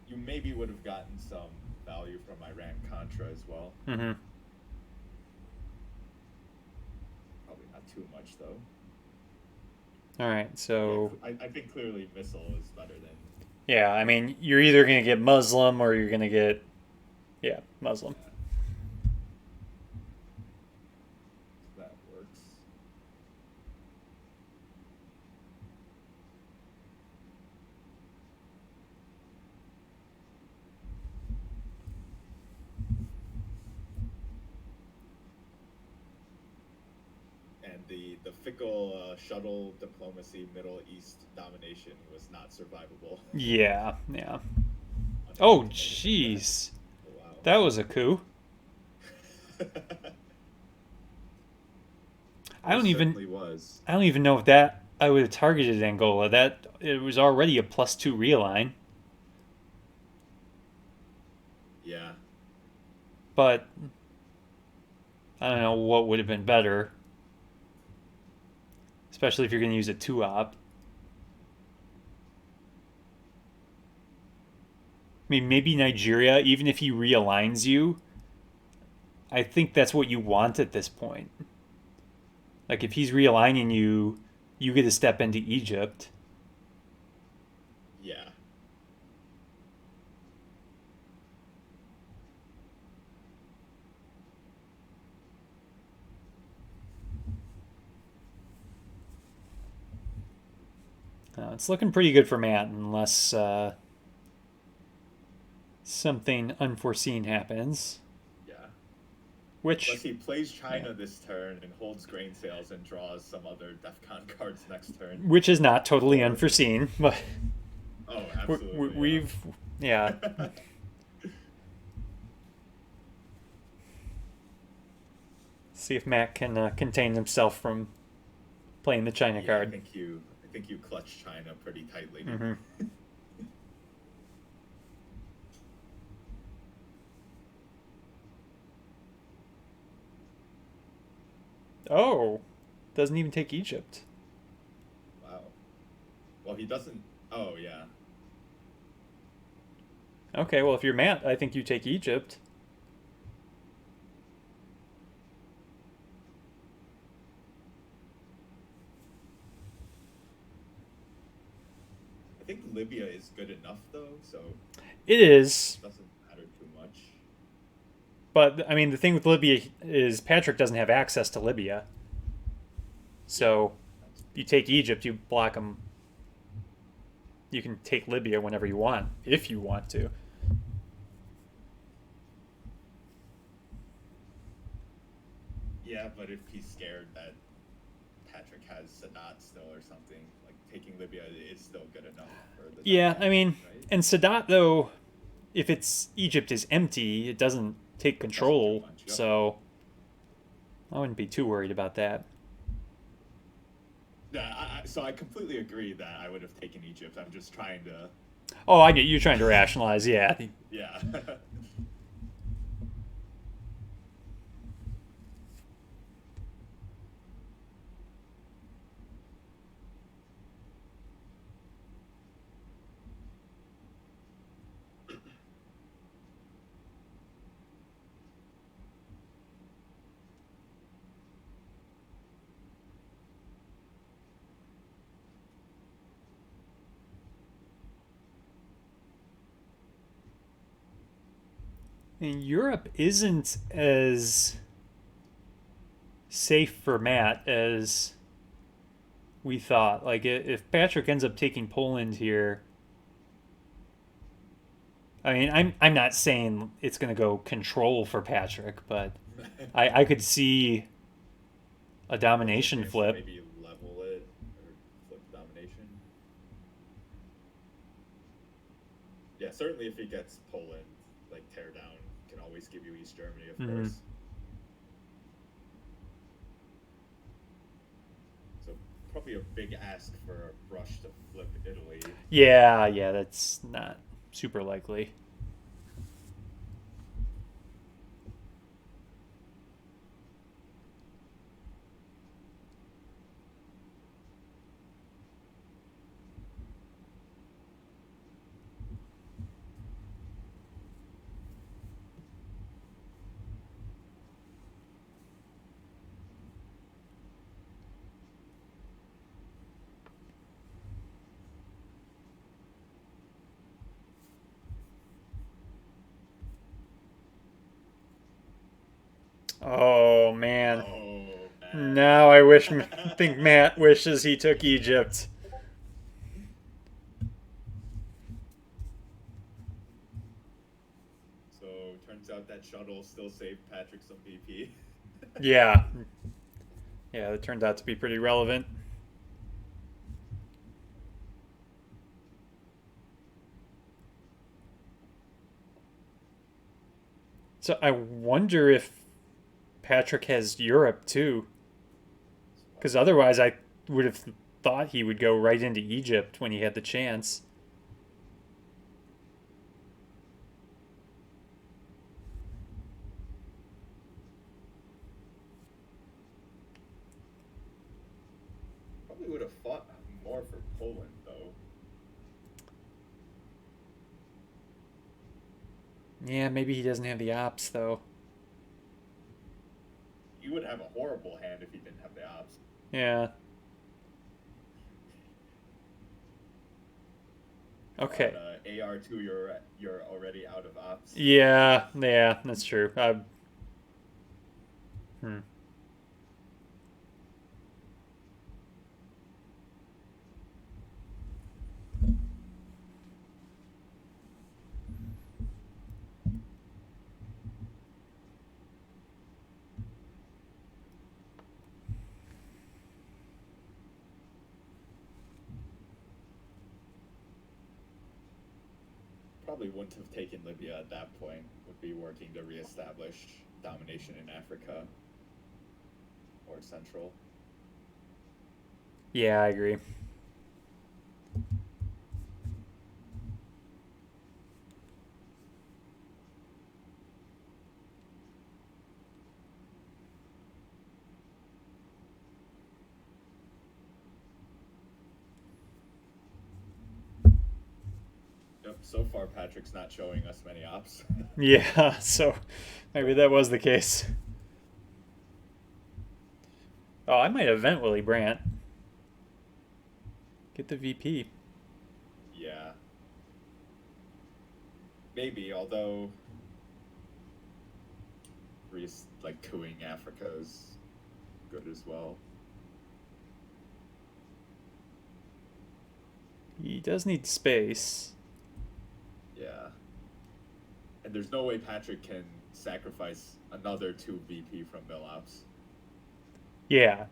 You maybe would have gotten some value from Iran Contra as well. Mm-hmm. Probably not too much though. All right, so I think clearly missile is better than. yeah, I mean, you're either gonna get Muslim or you're gonna get, yeah, Muslim. That works. And the fickle shuttle diplomacy Middle East domination was not survivable. Yeah, yeah. Oh, jeez, Wow. that was a coup. I don't even. Certainly was. I don't even know if that I would have targeted Angola. That it was already a +2 realign, Yeah. but I don't know what would have been better, especially if you're going to use a 2-op. I mean, maybe Nigeria, even if he realigns you, I think that's what you want at this point. Like, if he's realigning you, you get to step into Egypt. Yeah. It's looking pretty good for Matt, unless something unforeseen happens. Yeah. Which, Unless he plays China this turn and holds grain sales and draws some other DEFCON cards next turn. which is not totally unforeseen, but Oh, absolutely. we've, yeah. See if Matt can contain himself from playing the China Yeah, card. I think you clutched China pretty tightly. Hmm. Oh, doesn't even take Egypt. Wow. Well, he doesn't. Oh yeah. Okay, well if you're Matt, I think you take Egypt. I think Libya is good enough though, so It is, it doesn't matter too much. but I mean the thing with Libya is Patryk doesn't have access to Libya. Yeah, So that's you take Egypt, you block them. You can take Libya whenever you want, if you want to. yeah. But if he's scared that Patrick has Sadat still or something, like taking Libya is still good enough for the Yeah, I mean, domination, right? and Sadat though, if it's Egypt is empty, it doesn't take Doesn't do control. much. Yep. So I wouldn't be too worried about that. Yeah, so I completely agree that I would have taken Egypt. I'm just trying to, Oh, I get you're trying to rationalize. Yeah, yeah. and Europe isn't as safe for Matt as we thought. Like if Patrick ends up taking Poland here, I mean, I'm not saying it's going to go control for Patrick, but I could see a What's the domination chance to flip. maybe level it or flip domination? Yeah, certainly if he gets Poland, like tear down, can always give you East Germany, of Hmm. course. So probably a big ask for a rush to flip Italy. Yeah, yeah, that's not super likely. Oh man. Oh Now I wish man. think Matt wishes he took Egypt. So turns out that shuttle still saved Patrick some BP. Yeah. Yeah, that turned out to be pretty relevant. So I wonder if Patrick has Europe too, because otherwise I would have thought he would go right into Egypt when he had the chance. Probably would have fought more for Poland though. Yeah, maybe he doesn't have the ops though. He would have a horrible hand if he didn't have the ops. Yeah. Okay. But AR2, you're already out of ops. Yeah, yeah, that's true. Hmm. Probably wouldn't have taken Libya at that point. Would be working to reestablish domination in Africa. towards Central. Yeah, I agree. Yep. So far, Patrick's not showing us many ops. Yeah, so maybe that was the case. Oh, I might event Willie Brandt. Get the VP. Yeah. Maybe, although like cooing Africa is good as well. He does need space. Yeah. And there's no way Patrick can sacrifice another 2 VP from Billups. Yeah.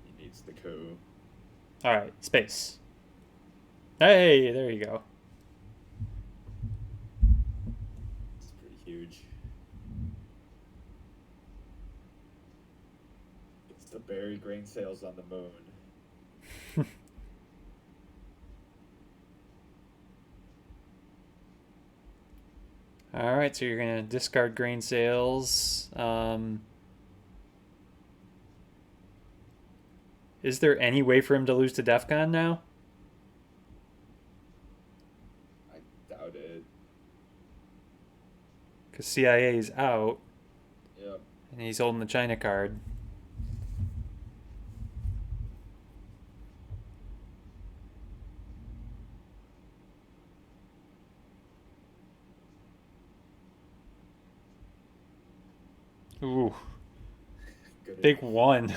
He needs the coup. All right, space. Hey, there you go. It's pretty huge. It's the berry grain sales on the moon. All right, so you're gonna discard grain sales. Is there any way for him to lose to DEF CON now? I doubt it. Because CIA is out, Yep. and he's holding the China card. Ooh, Good big enough. one.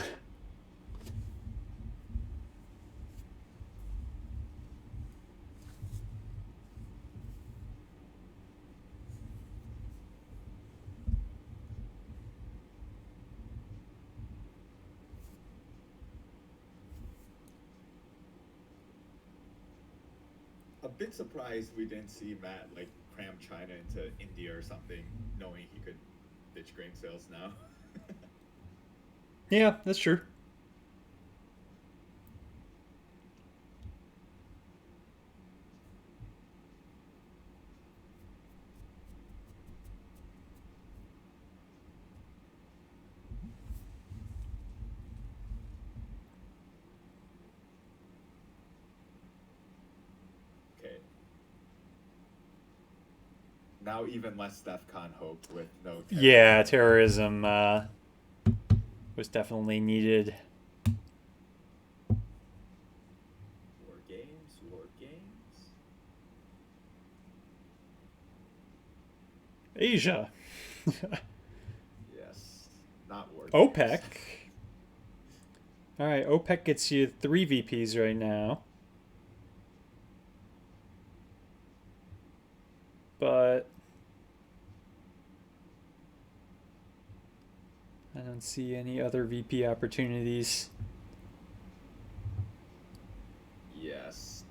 A bit surprised we didn't see Matt like cram China into India or something, knowing he could ditch grain sales now. Yeah, that's true. Okay. Now even less DEF CON hope with no terrorism. Yeah, terrorism was definitely needed. War games, war games. Asia. Yes. Not war OPEC. games. All right, OPEC gets you 3 VPs right now. But I don't see any other VP opportunities. Yes.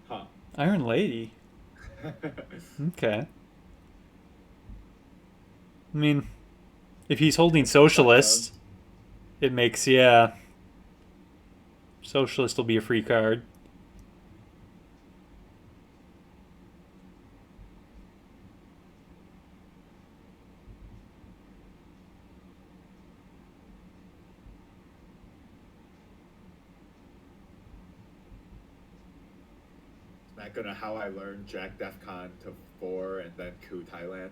Huh. Iron Lady. Okay. I mean, if he's holding Socialist, it makes, yeah. Socialist will be a free card. Not gonna how I learned Jack DEF CON to 4 and then coup Thailand.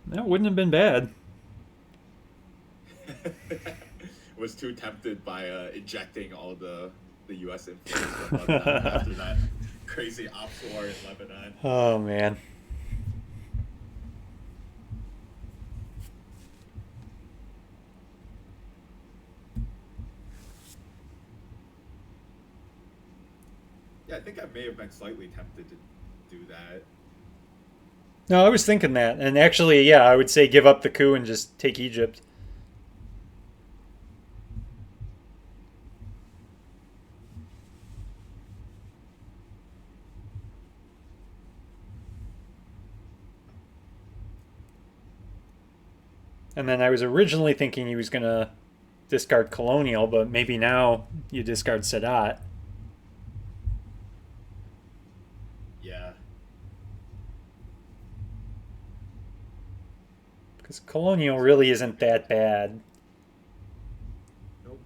That wouldn't have been bad. Was too tempted by ejecting all the U.S. influence from Lebanon after that crazy ops war in Lebanon. Oh, man. Yeah, I think I may have been slightly tempted to do that. No, I was thinking that. And actually, yeah, I would say give up the coup and just take Egypt. And then I was originally thinking he was going to discard Colonial, but maybe now you discard Sadat. Yeah. Because Colonial really isn't that bad. Nope.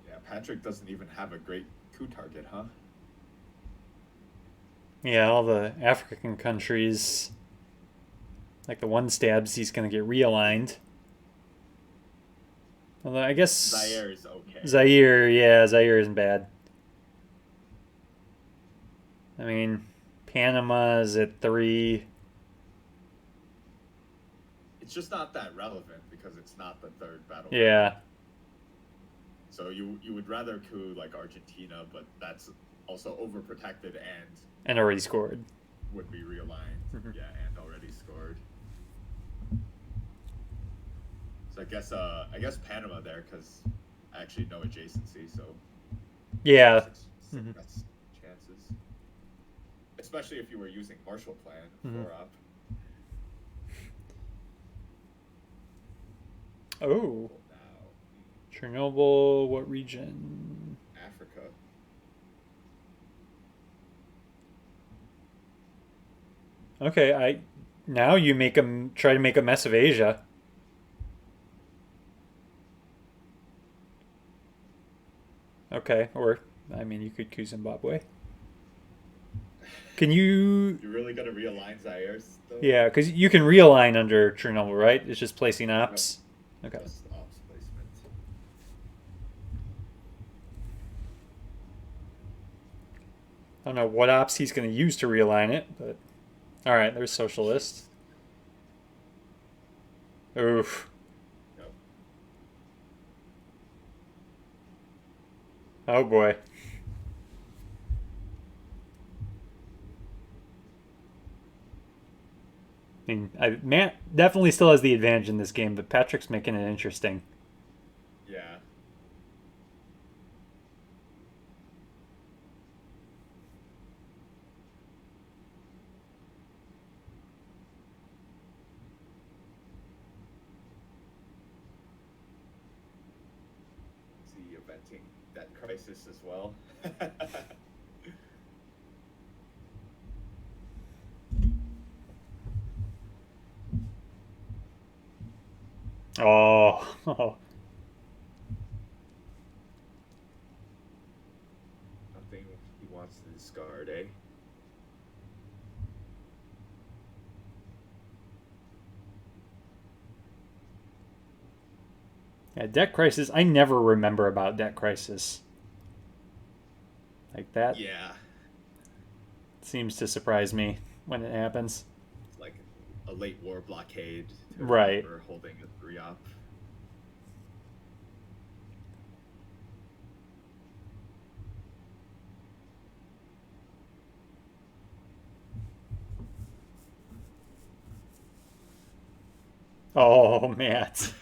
Yeah, Patrick doesn't even have a great coup target, huh? Yeah, all the African countries, like the one stabs, he's going to get realigned. Although I guess Zaire is okay. Zaire isn't bad. I mean, Panama is at 3. It's just not that relevant because it's not the third battle. Yeah. So you would rather coup like Argentina, but that's also overprotected And already scored. would be realigned. Mhm. Yeah, and already scored. So I guess Panama there because actually no adjacency, so Yeah. Mhm. that's chances. Especially if you were using Marshall Plan Mhm. 4-up. Oh. Now Chernobyl, what region? Africa. Okay, now you make him try to make a mess of Asia. Okay, or I mean you could coup Zimbabwe. Can you? You're really gonna realign Zaire though? Yeah, because you can realign under Chernobyl, right? It's just placing ops. Okay. Just ops placement. I don't know what ops he's going to use to realign it, but all right. There's socialist. Oof. Yep. Oh boy. I mean, Matt definitely still has the advantage in this game, but Patrick's making it interesting. Yeah. See, eventing that crisis as well. Oh. Something he wants to discard, eh? Yeah, debt crisis. I never remember about debt crisis. Like that Yeah. seems to surprise me when it happens. It's like a late war blockade to Right. remember holding a 3-up. Oh, Matt.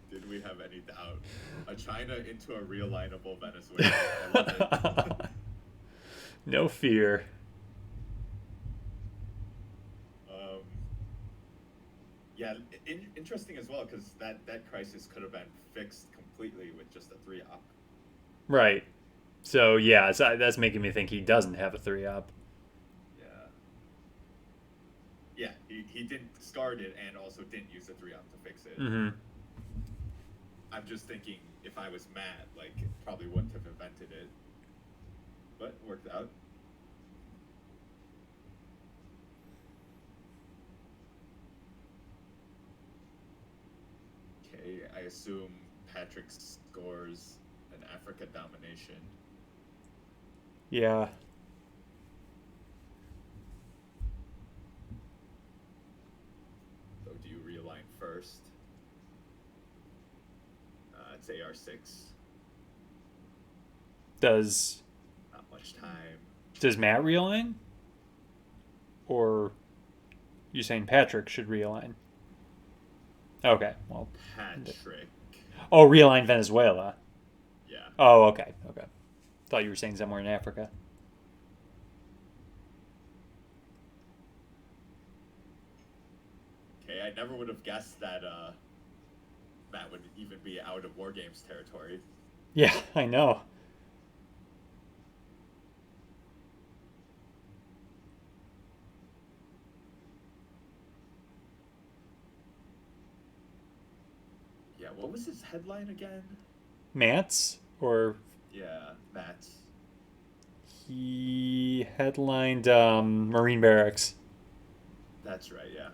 Did we have any doubt? A China into a realignable Venezuela. I love it. No fear. Yeah, interesting as well because that crisis could have been fixed completely with just a 3-up. Right. So yeah, that's making me think he doesn't have a 3-up. Yeah. Yeah, he didn't discard it and also didn't use a 3-up to fix it. Mm-hmm. I'm just thinking if I was Matt, like, probably wouldn't have invented it. But it worked out. Okay, I assume Patrick scores an Africa domination. Yeah. So do you realign first? It's AR6. Does Not much time. Matt realign? Or you saying Patryk should realign? Okay, well. Patryk. Oh, realign Venezuela. Yeah. Oh, okay. Okay. Thought you were saying somewhere in Africa. Okay, I never would have guessed that Matt would even be out of War Games territory. Yeah, I know. Yeah, what was his headline again? Matt's? Or Yeah, Matt. he headlined Marine Barracks. That's right, yeah.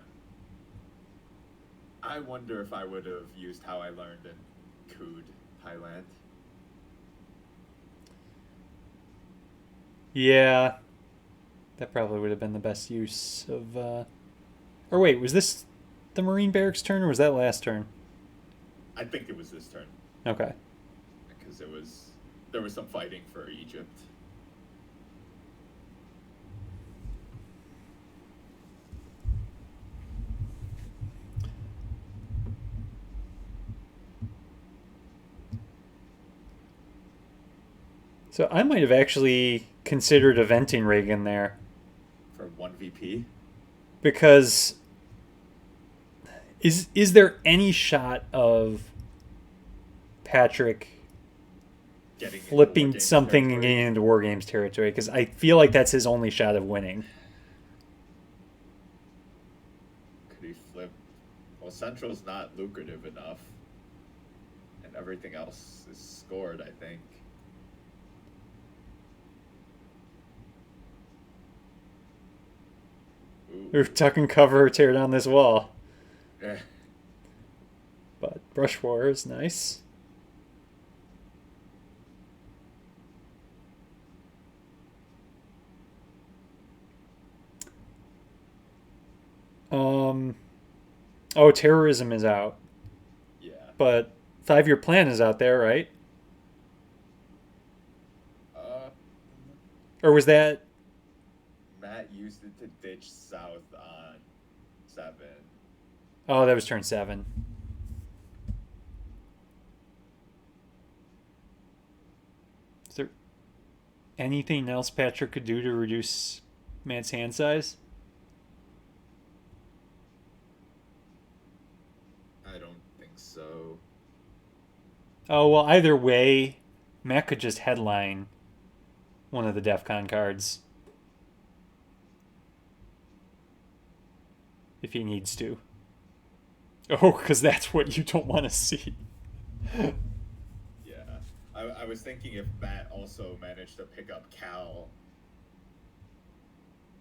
I wonder if I would have used how I learned in Kood, Thailand. Yeah, that probably would have been the best use of. Or wait, was this the Marine Barracks turn, or was that last turn? I think it was this turn Okay. because there was some fighting for Egypt. So I might have actually considered a venting rig in there For 1 VP. because is there any shot of Patryk Getting into War flipping Games something and territory. getting into War Games territory? Because I feel like that's his only shot of winning. Could he flip? Well, Central's not lucrative enough, and everything else is scored, I think. Or tuck and cover, or tear down this wall. Eh. But Brush War is nice. Oh, terrorism is out, Yeah. but 5-year plan is out there, right? Uh, Or was that? Matt used it to ditch south on 7. Oh, that was turn 7. Is there anything else Patryk could do to reduce Matt's hand size? I don't think so. Oh, well, either way, Matt could just headline one of the DEF CON cards if he needs to. Oh, because that's what you don't want to see. Yeah. I was thinking if Matt also managed to pick up Cal,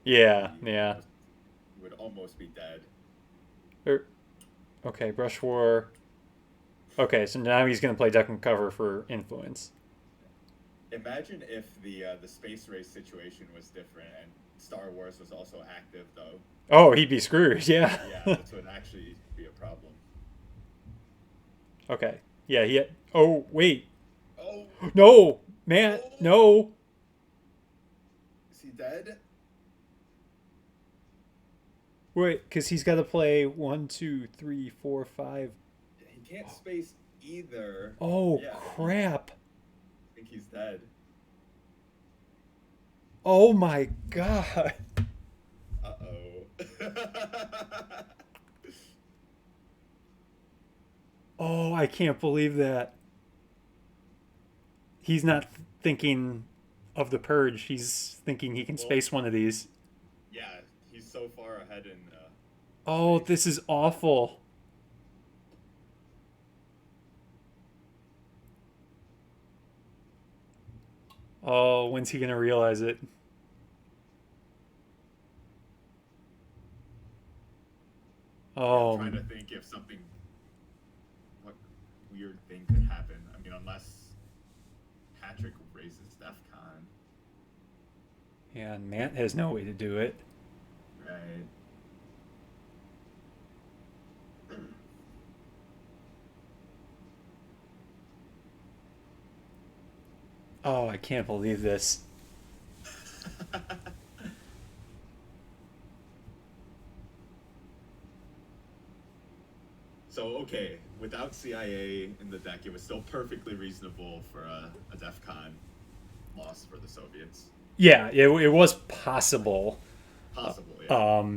Yeah, he yeah. would almost be dead. Okay, Brush War. Okay, so now he's going to play Duck and Cover for influence. Imagine if the space race situation was different and Star Wars was also active, though. Oh, he'd be screwed, yeah. Yeah, this would actually be a problem. Okay. Yeah, he had... Oh, wait. Oh, No! Matt, no! is he dead? Wait, because he's got to play 1, 2, 3, 4, 5. He can't space either. Oh, Yeah, crap. I think he's dead. Oh, my God. Uh-oh. Oh, I can't believe that. He's not thinking of the purge. He's thinking he can space one of these. Yeah, he's so far ahead in... Oh, this is awful. Oh, when's he going to realize it? Oh, I'm trying to think if something... What weird thing could happen. I mean, unless Patryk raises DEF CON. yeah, and Matt has no way to do it. Right. Oh, I can't believe this. So, okay, without CIA in the deck, it was still perfectly reasonable for a DEF CON loss for the Soviets. Yeah, it was possible. Possible, yeah.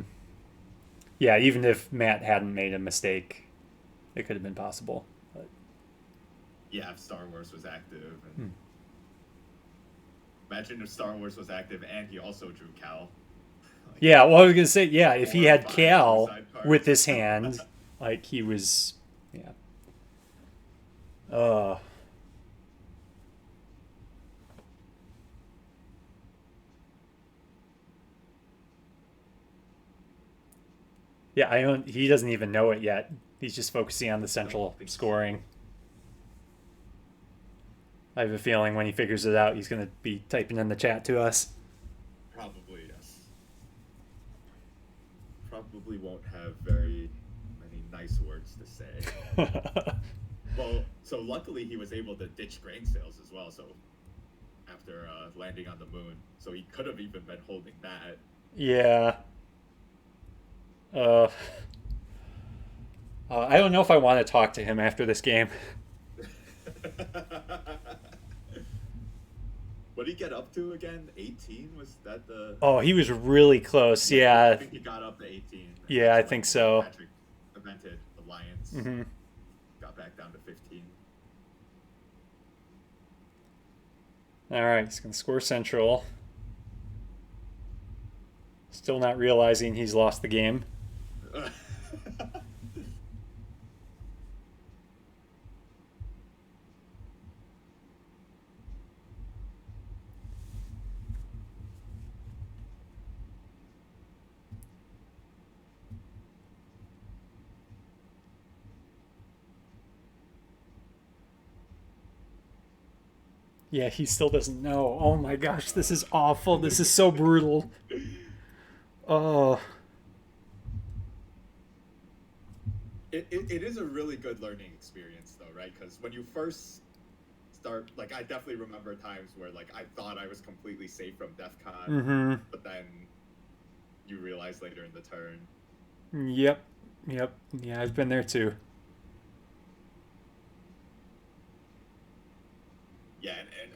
Yeah, even if Matt hadn't made a mistake, it could have been possible. But, Yeah, if Star Wars was active. Hmm. And imagine if Star Wars was active and he also drew Cal. Like, yeah, well, I was gonna say, yeah, if he 4 or had 5 Cal suicide with cards. this hand, like he was, yeah. Uh, yeah, I don't. He doesn't even know it yet. He's just focusing on the central think so. scoring. I have a feeling when he figures it out, he's gonna be typing in the chat to us. Probably, yes. Probably won't have very many nice words to say. Well, so luckily he was able to ditch grain sales as well. So after landing on the moon, so he could have even been holding that. Yeah. Uh, I don't know if I want to talk to him after this game. What did he get up to again? 18? Was that the? Oh, he was really close. I Yeah. think he got up to 18. Yeah, I That's think when so. Patryk evented the Lions. Hmm. Got back down to 15. All right, he's gonna score central. Still not realizing he's lost the game. Yeah, he still doesn't know. Oh my gosh, this is awful. This is so brutal. Oh. It is a really good learning experience though, right? Because when you first start, like I definitely remember times where like I thought I was completely safe from DEF CON, Mm-hmm. but then you realize later in the turn. Yep. Yep. Yeah, I've been there too. Yeah,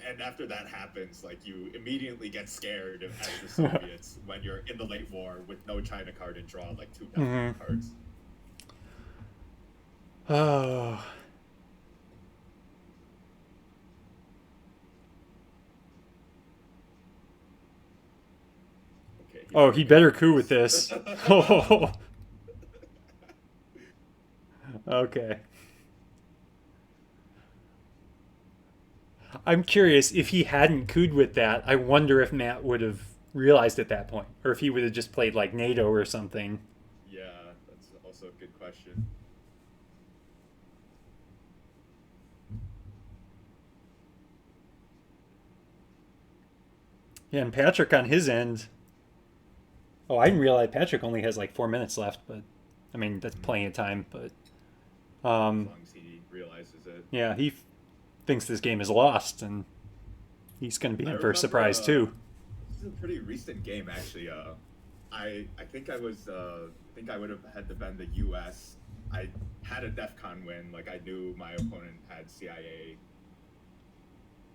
and after that happens, like you immediately get scared at the Soviets when you're in the late war with no China card and draw like 2 DEF CON Mhm. cards. Oh. Okay. Oh, he better coup with this. Oh. Okay. I'm curious if he hadn't cooed with that. I wonder if Matt would have realized at that point, or if he would have just played like NATO or something. Yeah, that's also a good question. Yeah, and Patryk on his end. Oh, I didn't realize Patryk only has like 4 minutes left, but I mean that's plenty of time. But As long as he realizes it. yeah, he thinks this game is lost, and he's going to be I in for a remember, surprise too. This is a pretty recent game, actually. I think I was I think I would have had to bend the U.S. I had a DEF CON win. Like I knew my opponent had CIA,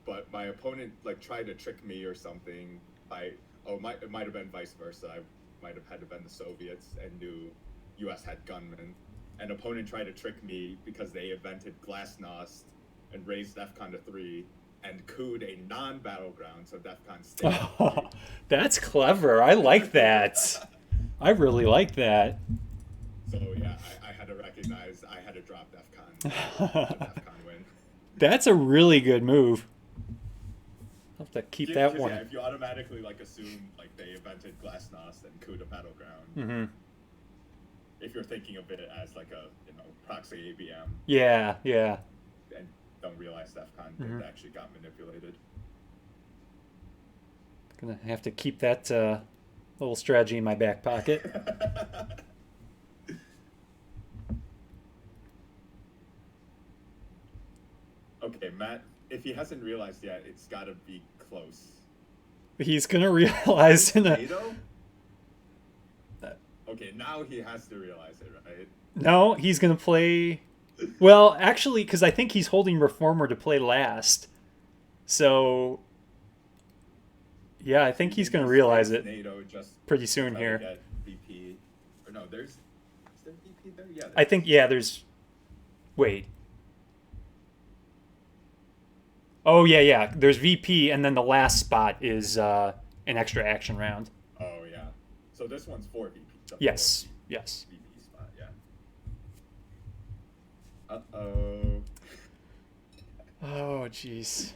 but my opponent like tried to trick me or something. It might have been vice versa. I might have had to bend the Soviets and knew U.S. had gunmen. An opponent tried to trick me because they invented Glasnost and raised DEF CON to 3 and cooed a non-battleground, so DEF CON stayed at 3. That's clever. I like that. I really like that. So yeah, I had to recognize I had to drop DEF CON. A DEF CON win. That's a really good move. I'll have to keep that 'Cause, one. yeah, if you automatically like assume like they invented Glasnost and cooed a battleground, Mm-hmm. if you're thinking of it as like a proxy ABM Yeah, yeah. and don't realize DEF CON Mhm. actually got manipulated. Gonna have to keep that little strategy in my back pocket. Okay, Matt if he hasn't realized yet, it's got to be close. He's gonna realize in a NATO? Okay, now he has to realize it, right? no. He's gonna play. Well, actually, because I think he's holding Reformer to play last. So yeah, I think he's gonna realize it NATO just pretty soon try to here. get VP. Or no, is there VP there? Yeah. I think there's. Wait. Oh yeah. There's VP, and then the last spot is an extra action round. Oh yeah. So this one's for VP. Yes. Yes. VP spot. Yeah. Uh-oh. Oh jeez.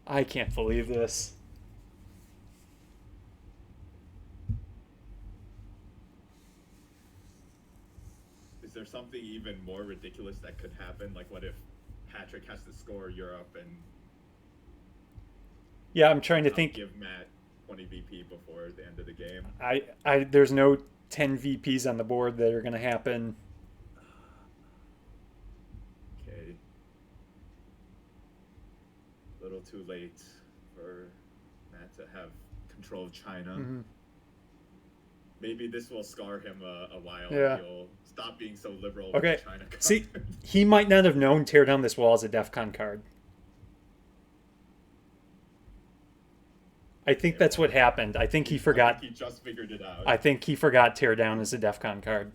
I can't believe this. Is there something even more ridiculous that could happen? Like, what if Patryk has to score Europe and Yeah, I'm trying to think. give Matt 20 VP before the end of the game? There's no 10 VPs on the board that are gonna happen. Okay. A little too late for Matt to have control of China. Mm-hmm. Maybe this will scar him a while. Yeah. And he'll stop being so liberal Okay. with the China card. See, he might not have known Tear Down This Wall as a DEF CON card. I think that's what happened. I think he forgot. He just figured it out. I think he forgot Tear Down as a DEF CON card.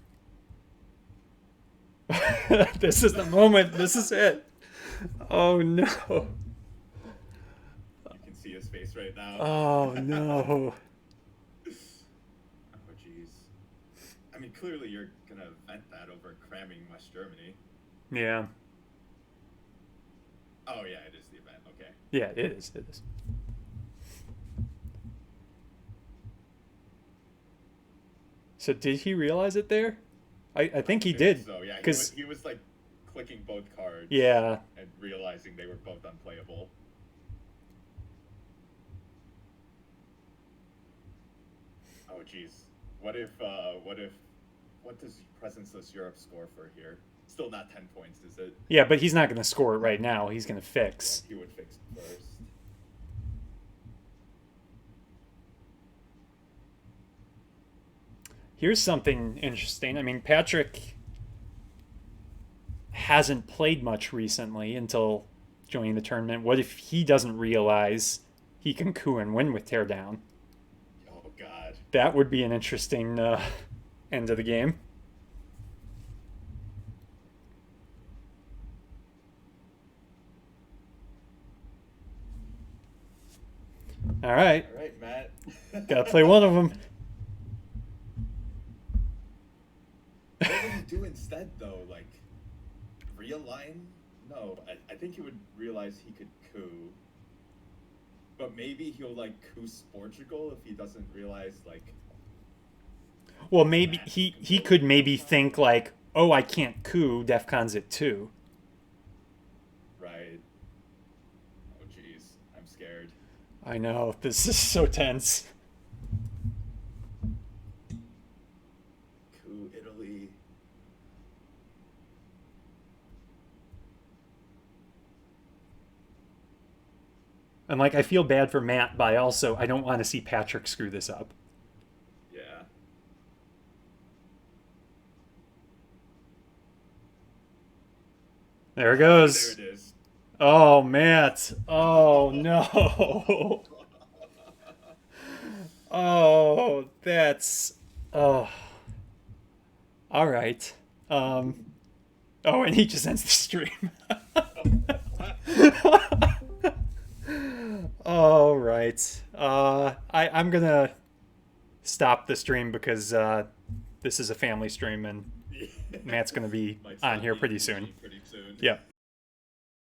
This is the moment. This is it. Oh no. You can see his face right now. Oh no. Oh, jeez. I mean, clearly you're going to vent that over cramming West Germany. Yeah. Oh, yeah, it is the event. Okay. Yeah, it is. It is. So did he realize it there? I think he did. So, yeah, Because he was like clicking both cards. yeah. And realizing they were both unplayable. Oh, jeez. What does Presenceless Europe score for here? Still not 10 points, is it? Yeah, but he's not going to score it right now. He's going to fix. He would fix it first. Here's something interesting. I mean, Patryk hasn't played much recently until joining the tournament. What if he doesn't realize he can coup and win with Teardown? Oh, God. That would be an interesting end of the game. All right. All right, Matt. Gotta play one of them. What would he do instead, though? Like, realign? No, I think he would realize he could coup. But maybe he'll, like, coup Portugal if he doesn't realize, like... Well, maybe he could maybe think like, oh, I can't coup. DEFCON's at 2. Right. Oh, jeez. I'm scared. I know. This is so tense. Coup Italy. And like, I feel bad for Matt, but I don't want to see Patryk screw this up. Yeah. There it goes. There it is. Oh, Matt. Oh, no. Oh, that's... Oh. All right. Oh, and he just ends the stream. All right. I'm going to stop the stream because this is a family stream and Matt's going to be Might on stop here being pretty soon. pretty soon. Yeah.